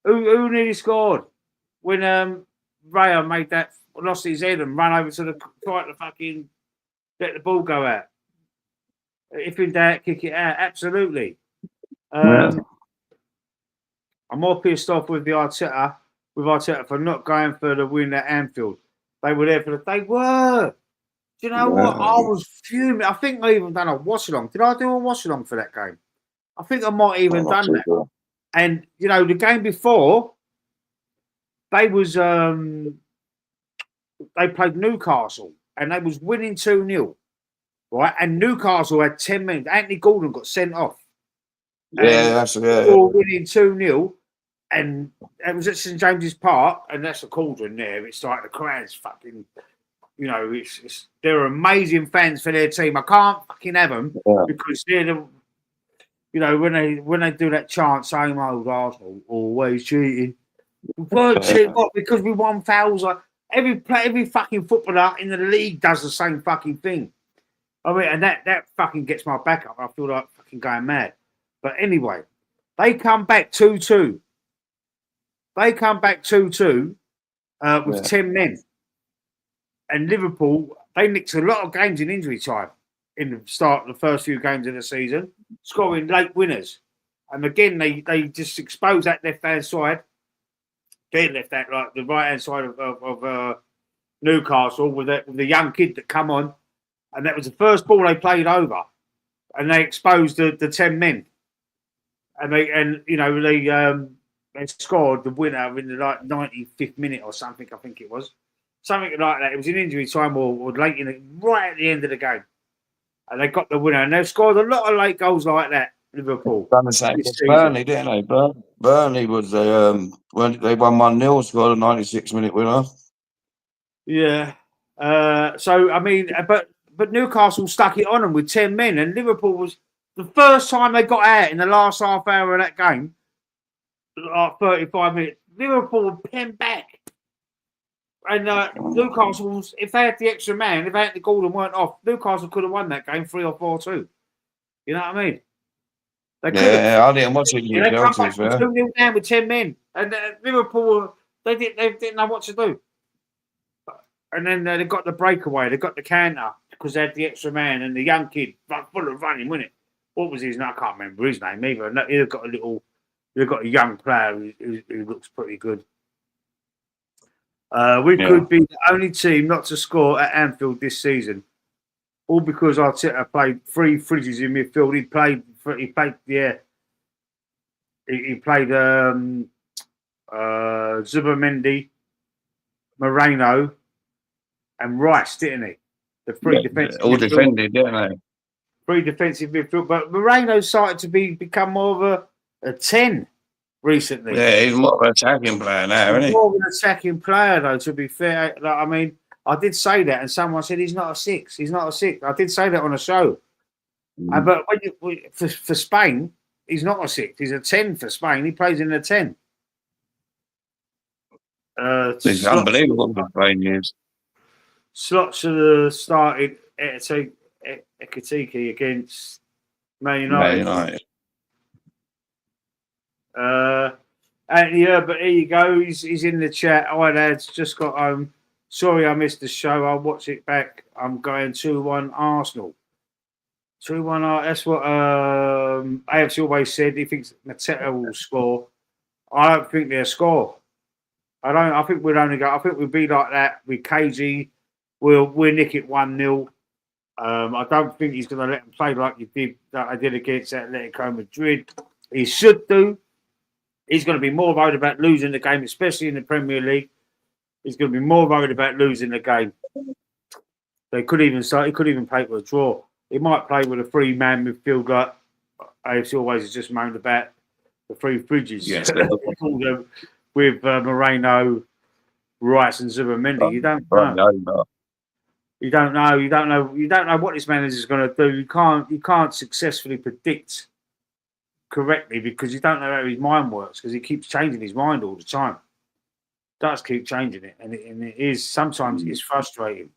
Who nearly scored when Raya made that, lost his head and ran over to the try to fucking let the ball go out? If in doubt, kick it out. Absolutely. I'm more pissed off with Arteta for not going for the win at Anfield. They were there for they were. Do you know what? I was fuming. I think I even done a watch along. Did I do a watch along for that game? I think I might even done that. Sure. And you know, the game before, they played Newcastle and they was winning 2-0. Right, and Newcastle had 10 minutes. Anthony Gordon got sent off. Yeah, that's winning 2-0, and it was at St James's Park, and that's the cauldron there. It's like the crowd's fucking, you know, they're amazing fans for their team. I can't fucking have them because they're the, you know, when they do that chant, same old Arsenal, always cheating. We weren't cheating, what? Because we won fouls. Like every fucking footballer in the league does the same fucking thing. I mean, and that fucking gets my back up. I feel like fucking going mad. But anyway, they come back 2-2. They come back 2-2 with 10 men. And Liverpool, they nicked a lot of games in injury time in the start of the first few games of the season, scoring late winners. And again, they just exposed that left-hand side. They left that, like the right-hand side of Newcastle with the young kid that come on. And that was the first ball they played over, and they exposed the 10 men, and they scored the winner in the like 95th minute or something. I think it was something like that. It was in injury time or late right at the end of the game, and they got the winner. And they've scored a lot of late goals like that. Liverpool done the same. Burnley, didn't they? Burnley was when they won 1-0, scored a 96-minute winner. Yeah. So I mean, But Newcastle stuck it on them with 10 men, and Liverpool was the first time they got out in the last half hour of that game, like 35 minutes. Liverpool were pinned back. And Newcastle, if they had the extra man, if Anthony Gordon weren't off, Newcastle could have won that game 3 or 4-2. You know what I mean? They I didn't watch it. They come back from 2-0 down with 10 men. And Liverpool, they didn't know what to do. And then they got the breakaway. They got the counter because they had the extra man and the young kid full of running, wasn't it? What was his name? I can't remember his name either. They've got a young player who looks pretty good. We could be the only team not to score at Anfield this season, all because Arteta played 3 fridges in midfield. He played Zubimendi, Moreno, and Rice, didn't he? The 3 defensive all defended, didn't they? 3 defensive midfield, but Moreno started to become more of a 10 recently. Yeah, he's more of an attacking player now, isn't he? More of an attacking player, though. To be fair, I mean, I did say that, and someone said he's not a 6. He's not a 6. I did say that on a show, but for Spain, he's not a 6. He's a 10 for Spain. He plays in a 10. It's unbelievable what Spain is. Slots should have started Ekatike against Man United. But here you go. He's in the chat. Hi lads, just got home. Sorry I missed the show. I'll watch it back. I'm going 2-1 Arsenal. 2-1. That's what AFC always said. He thinks Mateta will score. I don't think they'll score. I think we'd only go. I think we'd be like that with KG. We'll nick it 1-0. I don't think he's going to let him play like I did against Atletico Madrid. He should do. He's going to be more worried about losing the game, especially in the Premier League. He's going to be more worried about losing the game. They could even start. He could even play for a draw. He might play with a 3-man midfield like AFC always has just moaned about the 3 fridges. Yes, with Moreno, Rice, and Zubimendi. You don't know. You don't know what this manager is going to do. You can't successfully predict correctly because you don't know how his mind works because he keeps changing his mind all the time. Does keep changing it, and it is sometimes it's frustrating.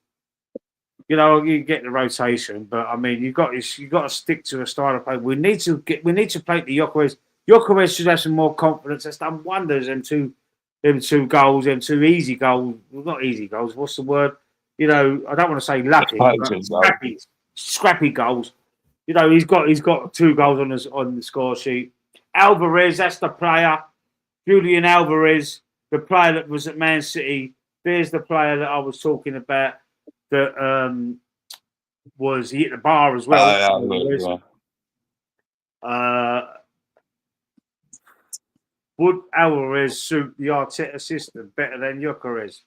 You know, you get the rotation, but I mean, you've got to stick to a style of play. We need to play the Gyökeres. Gyökeres should have some more confidence. That's done wonders. Them two goals, them 2 easy goals. Well, not easy goals. What's the word? You know, I don't want to say lucky, but scrappy goals. You know, he's got 2 goals on the score sheet. Alvarez, that's the player. Julian Alvarez, the player that was at Man City. There's the player that I was talking about. That he hit the bar as well. Would Alvarez suit the Arteta system better than Gyökeres?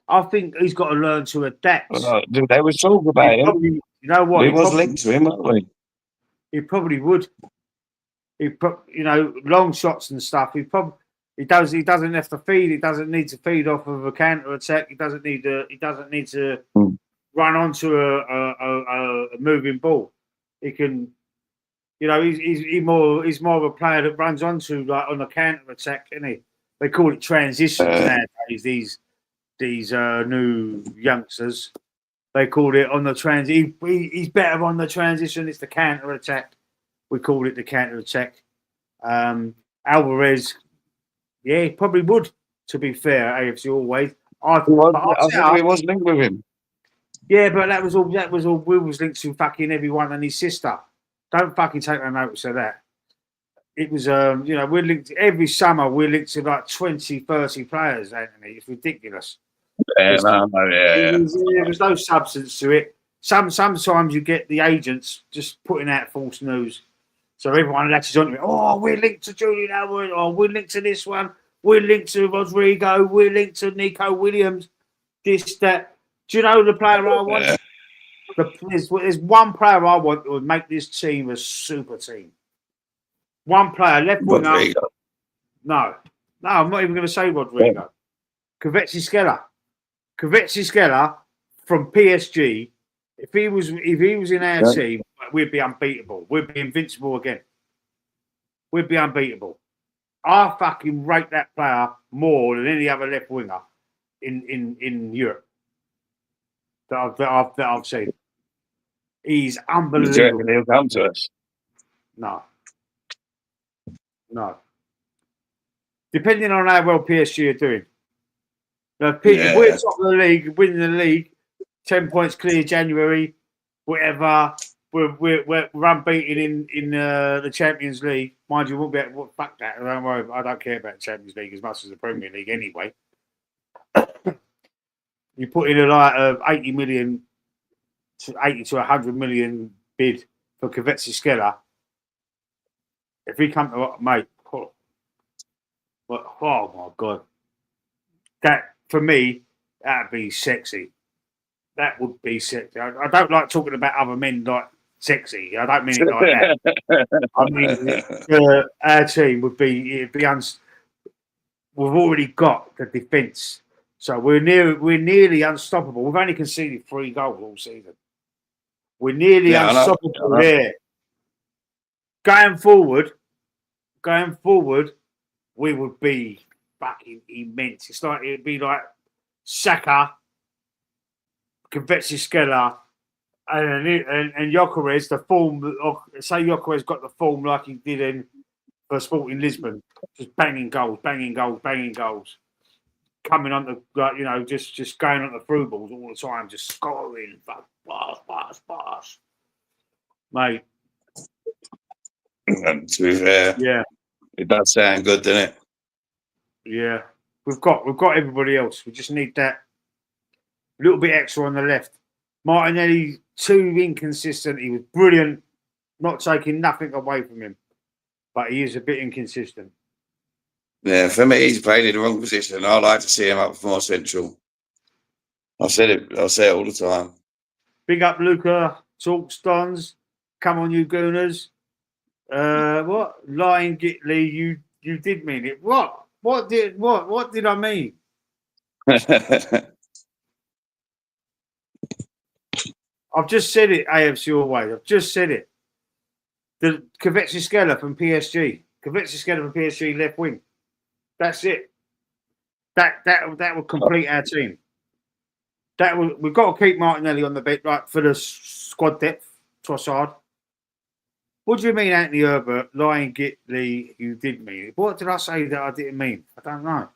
I think he's got to learn to adapt. They were talking about him. You know what? He was linked to him, weren't we? He probably would. Long shots and stuff. He doesn't have to feed. He doesn't need to feed off of a counter attack. He doesn't need to run onto a moving ball. He can. You know, he's more of a player that runs onto like on a counter attack, isn't he? They call it transitions nowadays. These new youngsters, they call it on the transition. He's better on the transition. It's the counter attack. We call it the counter attack. Alvarez, yeah, he probably would. To be fair, AFC always. I think we was linked with him. Yeah, but that was all. We was linked to fucking everyone and his sister. Don't fucking take no notice of that. It was, we're linked every summer. We're linked to like 20, 30 players, Anthony. It's ridiculous. There was no substance to it. Sometimes you get the agents just putting out false news. So everyone latches on to it. Oh, we're linked to Julian Alvarez. Oh, we're linked to this one. We're linked to Rodrigo. We're linked to Nico Williams. This, that. Do you know the player I want? Yeah. There's one player I want that would make this team a super team. One player, left winger. No, I'm not even going to say Rodrigo. Kvaratskhelia from PSG. If he was in our team, we'd be unbeatable. We'd be invincible again. We'd be unbeatable. I fucking rate that player more than any other left winger in Europe that I've seen. He's Do you unbelievable. reckon he'll come to us? No. Depending on how well PSG are doing. Now, if we're top of the league, winning the league, 10 points clear January, whatever, we're unbeaten in the Champions League. Mind you, we won't be able to fuck that. Don't worry, I don't care about the Champions League as much as the Premier League anyway. You put in a 80 million to 80 to 100 million bid for Kvaratskhelia. If he come to mate, oh my god, that for me that'd be sexy. That would be sexy. I don't like talking about other men like sexy. I don't mean it like that. I mean our team would be. We've already got the defence, so we're nearly unstoppable. We've only conceded 3 goals all season. We're nearly unstoppable there. Going forward, we would be fucking immense. It'd be like Saka, Kvaratskhelia, and Gyökeres. The form, say Gyökeres got the form like he did for Sporting Lisbon, just banging goals, coming on the just going on the through balls all the time, just scoring, pass, mate. And to be fair, yeah, it does sound good, doesn't it? Yeah, we've got everybody else. We just need that little bit extra on the left. Martinelli too inconsistent. He was brilliant, not taking nothing away from him, but he is a bit inconsistent. Yeah, for me, he's playing in the wrong position. I like to see him up more central. I say it all the time. Big up Luca, talk Stons. Come on, you gooners. What? Lying Gitley, you did mean it. What did I mean? I've just said it, AFC Always. I've just said it. The Kvaratskhelia from PSG. Kvaratskhelia from PSG left wing. That's it. That will complete our team. We've got to keep Martinelli on the bench, right, for the squad depth. Trossard. What do you mean, Anthony Herbert? Lying Gitley, you did mean it. What did I say that I didn't mean? I don't know.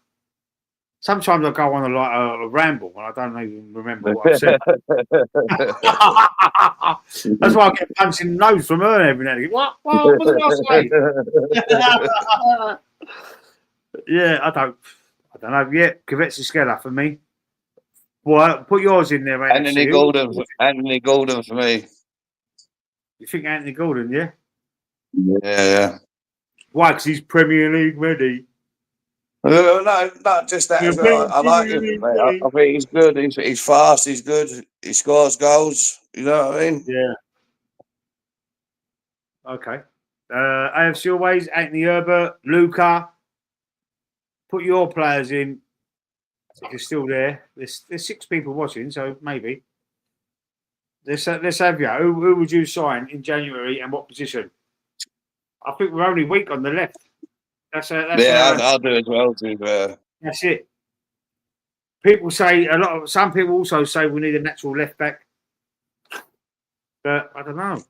Sometimes I go on a ramble and I don't even remember what I said. That's why I get punched in the nose from her every now and again. What did I say? Yeah, I don't know. Yeah, Kvaratskhelia for me. Well, put yours in there, mate. Anthony Gordon for me. You think Anthony Gordon, yeah? Yeah. Why? Because he's Premier League ready. No, not just that. I like him. I think he's good. He's fast. He's good. He scores goals. You know what I mean? Yeah. Okay. AFC Always, Anthony Herbert, Luca. Put your players in. If you're still there, there's 6 people watching, so maybe. Let's have you. Who would you sign in January and what position? I think we're only weak on the left. I'll do as well. That's it. People say some people also say we need a natural left back, but I don't know.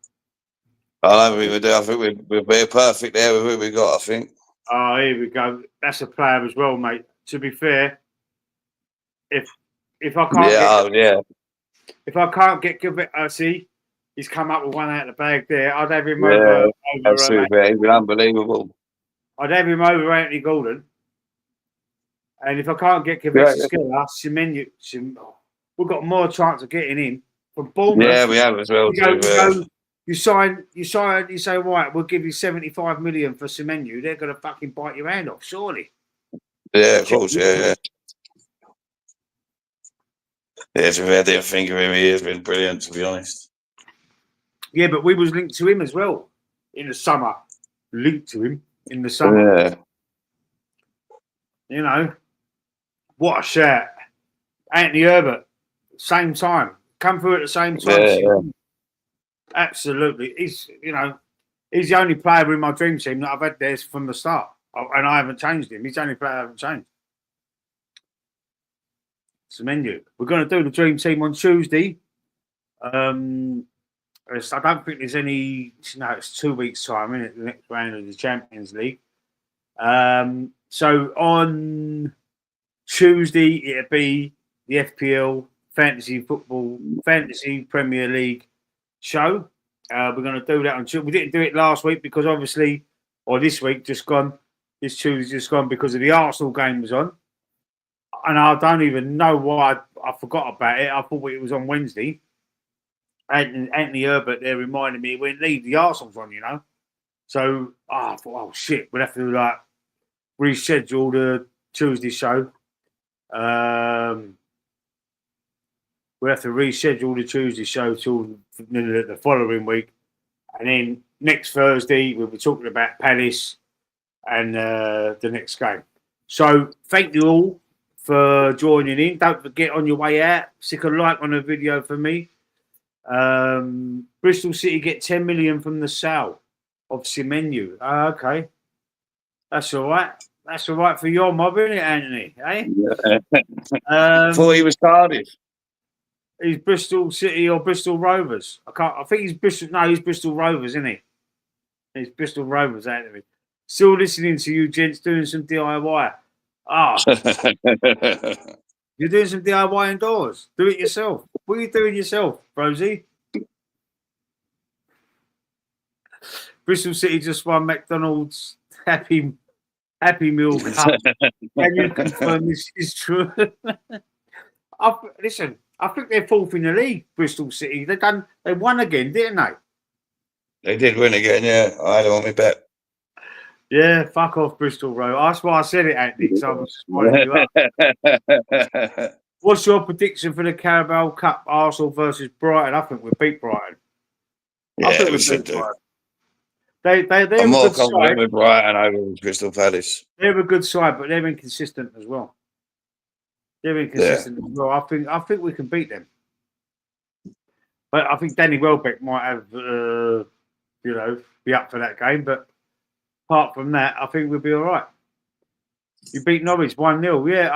I don't think we do. I think we're perfect there with who we got. I think. Oh, here we go. That's a player as well, mate. To be fair, if I can't if I can't get see, he's come up with one out of the bag there. I'd have him over. He's been unbelievable. I'd have him over Anthony Gordon. And if I can't get Kvaratskhelia, Semenyo, we've got more chance of getting in from Bournemouth. Yeah, we have as well. You say, right, we'll give you 75 million for Semenyo. They're going to fucking bite your hand off, surely. Yeah, of course, yeah. Yeah, to be fair, I didn't think of him. He has been brilliant, to be honest. Yeah, but we was linked to him as well in the summer. Linked to him in the summer. Yeah. You know, what a shout. Anthony Herbert, same time. Come through at the same time. Yeah. Absolutely. He's the only player in my dream team that I've had there from the start. And I haven't changed him. He's the only player I haven't changed. It's the menu. We're going to do the dream team on Tuesday. I don't think there's any. No, it's 2 weeks' time, isn't it? The next round of the Champions League. So on Tuesday, it'll be the FPL Fantasy Premier League show. We're going to do that on Tuesday. We didn't do it last week because obviously, or this week just gone. This Tuesday just gone because of the Arsenal game was on. And I don't even know why I forgot about it. I thought it was on Wednesday. Anthony Herbert there reminded me when the Arsenal's on, So I thought, oh shit, we'll have to reschedule the Tuesday show. We'll have to reschedule the Tuesday show till the following week. And then next Thursday, we'll be talking about Palace and the next game. So thank you all for joining in. Don't forget on your way out, stick a like on the video for me. Bristol City get 10 million from the sale of Semenyo. Okay. That's all right. That's all right for your mob, isn't it, Anthony? Eh? Thought he was Cardiff. He's Bristol City or Bristol Rovers. I think he's Bristol. No, he's Bristol Rovers, isn't he? He's Bristol Rovers, Anthony. Still listening to you, gents, doing some DIY. You're doing some DIY indoors. Do it yourself. What are you doing yourself, Rosie? Bristol City just won McDonald's Happy Meal Cup. Can you confirm this is true? Listen, I think they're fourth in the league, Bristol City. They won again, didn't they? They did win again, yeah. I had them on my bet. Yeah, fuck off, Bristol Road. That's why I said it, Anthony, because I was just winding you up. What's your prediction for the Carabao Cup, Arsenal versus Brighton? I think we'll beat Brighton. Yeah, we should do. They're I'm more a good confident side. with Brighton over Crystal Palace. They're a good side, but they're inconsistent as well. They're inconsistent as well. I think we can beat them. But I think Danny Welbeck might have, be up for that game. But apart from that, I think we'll be all right. You beat Norwich 1-0. Yeah,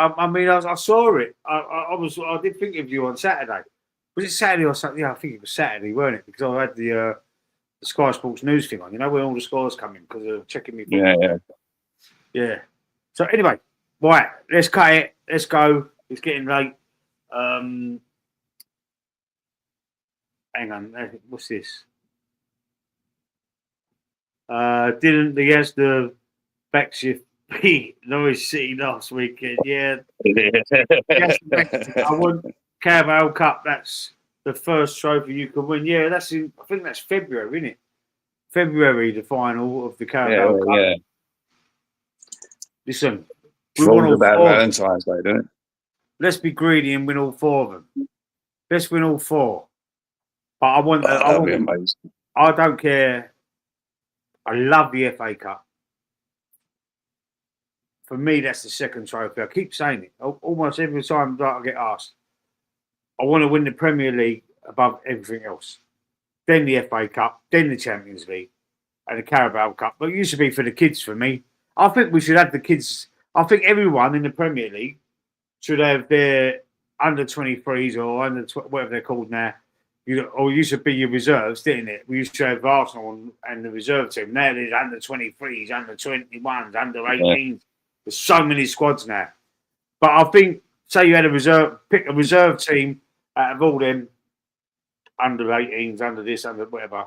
I saw it. I did think of you on Saturday. Was it Saturday or something? Yeah, I think it was Saturday, weren't it? Because I had the Sky Sports News thing on. When all the scores come in because of checking me. Yeah. So anyway, right, let's cut it. Let's go. It's getting late. Hang on. What's this? Didn't the Asda backshift beat Norwich City last weekend? Yeah. I won Carabao Cup. That's the first trophy you can win. Yeah, I think that's February, isn't it? February, the final of the Carabao Cup. Yeah. Listen, we won all about four. Valentine's Day, don't it? Let's be greedy and win all four of them. Let's win all four. But that'd be amazing. I don't care. I love the FA Cup. For me, that's the second trophy. I keep saying it. Almost every time that I get asked. I want to win the Premier League above everything else. Then the FA Cup, then the Champions League, and the Carabao Cup. But it used to be for the kids for me. I think we should have the kids. I think everyone in the Premier League should have their under 23s or under whatever they're called now. Or used to be your reserves, didn't it? We used to have Arsenal and the reserve team. Now there's under 23s, under 21s, under 18s. Yeah. There's so many squads now. But I think, say you had pick a reserve team out of all them under 18s, under this, under whatever,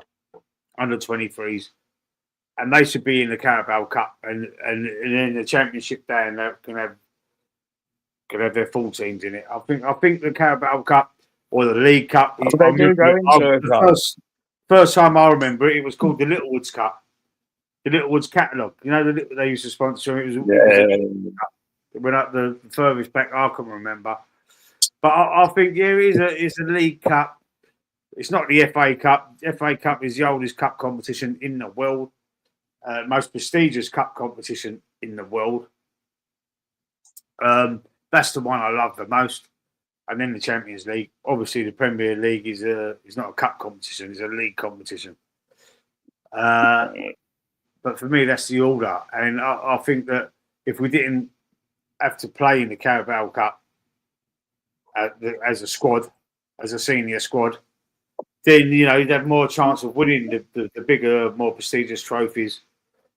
under 23s, and they should be in the Carabao Cup and in the Championship day, and they can have their full teams in it. I think the Carabao Cup or the League Cup. First time I remember it was called the Littlewoods Cup, the Littlewoods Catalogue. They used to sponsor it. It went up the furthest back I can remember. But I think it's a League Cup. It's not the FA Cup. The FA Cup is the oldest cup competition in the world, most prestigious cup competition in the world. That's the one I love the most. And then the Champions League. Obviously, the Premier League is not a cup competition; it's a league competition. But But for me, that's the order. And I think that if we didn't have to play in the Carabao Cup as a squad, as a senior squad, then you'd have more chance of winning the bigger, more prestigious trophies.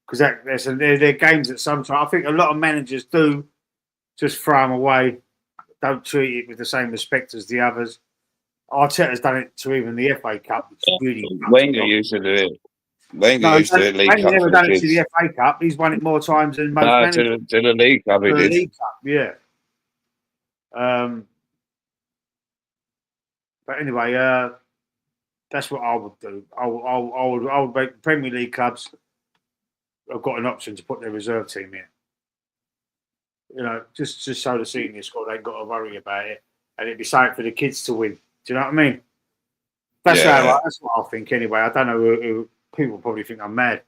Because they're games that sometimes I think a lot of managers do just throw them away, don't treat it with the same respect as the others. Arteta's done it to even the FA Cup, which really. Wenger used to do it. Wenger used to do it. League Cup. Never done it to the FA Cup. He's won it more times than most managers. To the League Cup, he did. League Cup, yeah. But anyway, that's what I would do. I would make the Premier League clubs have got an option to put their reserve team in. Just so the senior squad ain't got to worry about it, and it'd be something for the kids to win. Do you know what I mean? That's what I think. Anyway, I don't know who people probably think I'm mad,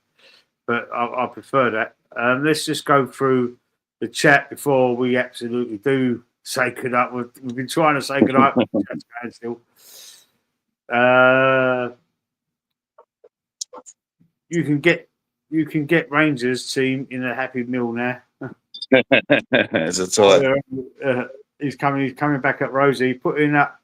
but I prefer that. Let's just go through the chat before we absolutely do say goodnight. We've been trying to say goodnight, but the chat's going still. You can get Rangers team in a Happy Meal now. It's a toy. He's coming back at Rosie, putting up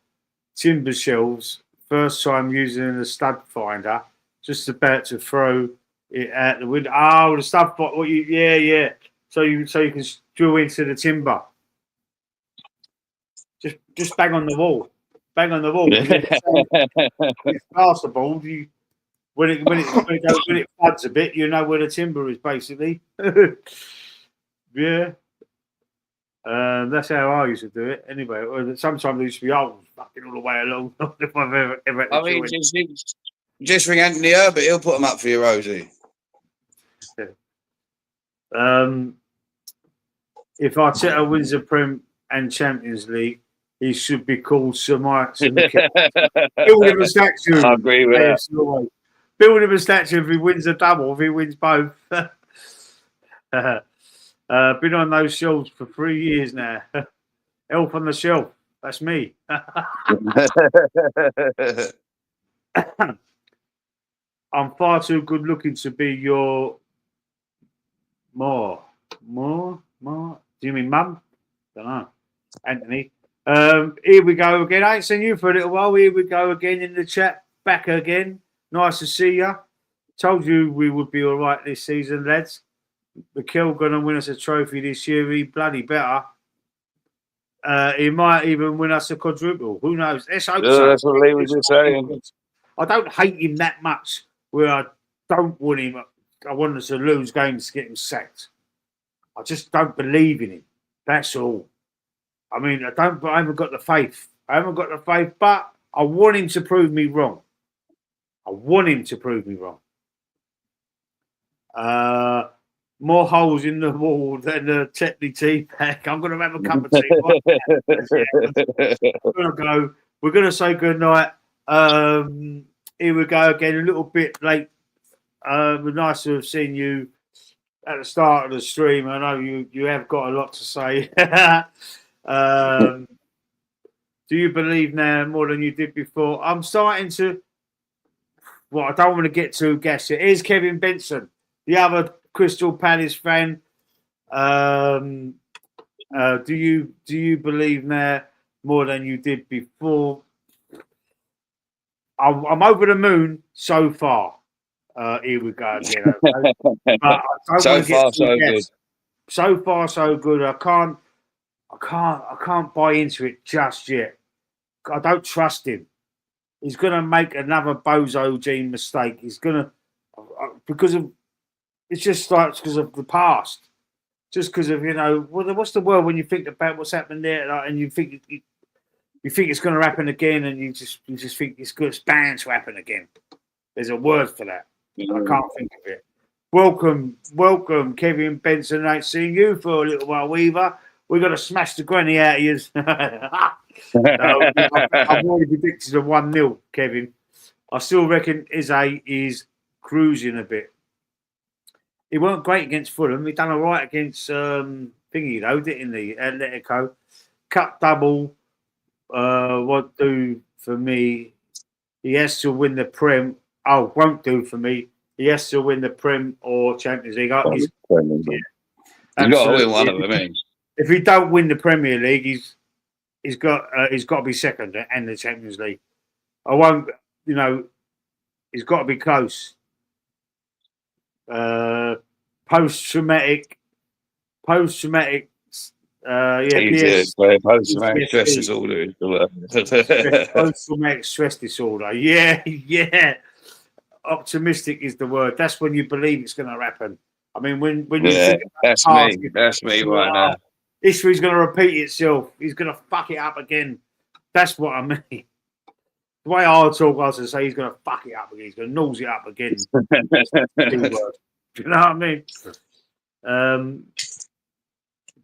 timber shelves. First time using the stud finder, just about to throw it out the window. Oh, the stud finder. Yeah. So you can drill into the timber. Just bang on the wall. Bang on the wall. It's plasterboard. When it floods a bit, you know where the timber is, basically. Yeah. That's how I used to do it. Anyway, sometimes it used to be fucking all the way along. If I've ever I mean, just ring Anthony Herbert. He'll put them up for you, Rosie. If Arteta wins the Prem and Champions League, he should be called Sir Mike. Build him a statue. I agree with that. Build him a statue if he wins a double, if he wins both. Been on those shelves for 3 years now. Elf on the shelf. That's me. I'm far too good looking to be your more. Do you mean mum? Don't know. Anthony. Here we go again. I ain't seen you for a little while. Here we go again in the chat. Back again. Nice to see you. Told you we would be all right this season, lads. Mikel gonna win us a trophy this year. He bloody better. He might even win us a quadruple. Who knows? Let's hope so. That's what Lee was just saying. I don't hate him that much where I don't want him. I want us to lose games to get him sacked. I just don't believe in him. That's all. I mean, I haven't got the faith. But I want him to prove me wrong. More holes in the wall than the Tetley tea pack. I'm going to have a cup of tea. We're going to say goodnight. Here we go again, a little bit late. Nice to have seen you at the start of the stream. I know you have got a lot to say. Do you believe now more than you did before? I'm starting to. Well, I don't want to get too gassy. Here's Kevin Benson, the other Crystal Palace fan. Do you believe now more than you did before? I'm over the moon so far. Here we go again. Okay? But So far, so good. So far, so good. I can't buy into it just yet. I don't trust him. He's going to make another Bozo Gene mistake. He's going to because of the past. Just because of what's the word when you think about what's happened there, and you think it's going to happen again, and you just think it's bound to happen again. There's a word for that. I can't think of it. Welcome, Kevin Benson. I ain't seen you for a little while, Weaver. We're going to smash the granny out of you. I've already predicted a 1-0, Kevin. I still reckon Eze is cruising a bit. He weren't great against Fulham. He done all right against Thingy, though, didn't he? Atletico. Cup double won't do for me. He has to win the Prem. Oh, won't do for me. He has to win the Prem or Champions League. He's got to win one of them. If he don't win the Premier League, he's got to be second and the Champions League. I won't, he's got to be close. Post-traumatic. Post-traumatic stress disorder. Post-traumatic stress disorder. Yeah. Optimistic is the word. That's when you believe it's going to happen. I mean, when you think that's me right now. History's going to repeat itself. He's going to fuck it up again. That's what I mean. The way I talk, I was say he's going to fuck it up again. He's going to nose it up again. You know what I mean?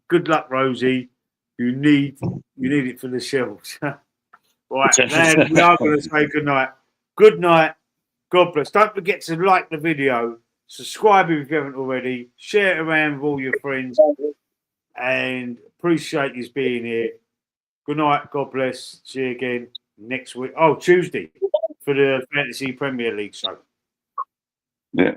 Good luck, Rosie. You need it for the shelves. Right, man, we are going to say good night. Good night. God bless. Don't forget to like the video, subscribe if you haven't already, share it around with all your friends, and appreciate you being here. Good night. God bless. See you again next week. Oh, Tuesday for the Fantasy Premier League show. Yeah.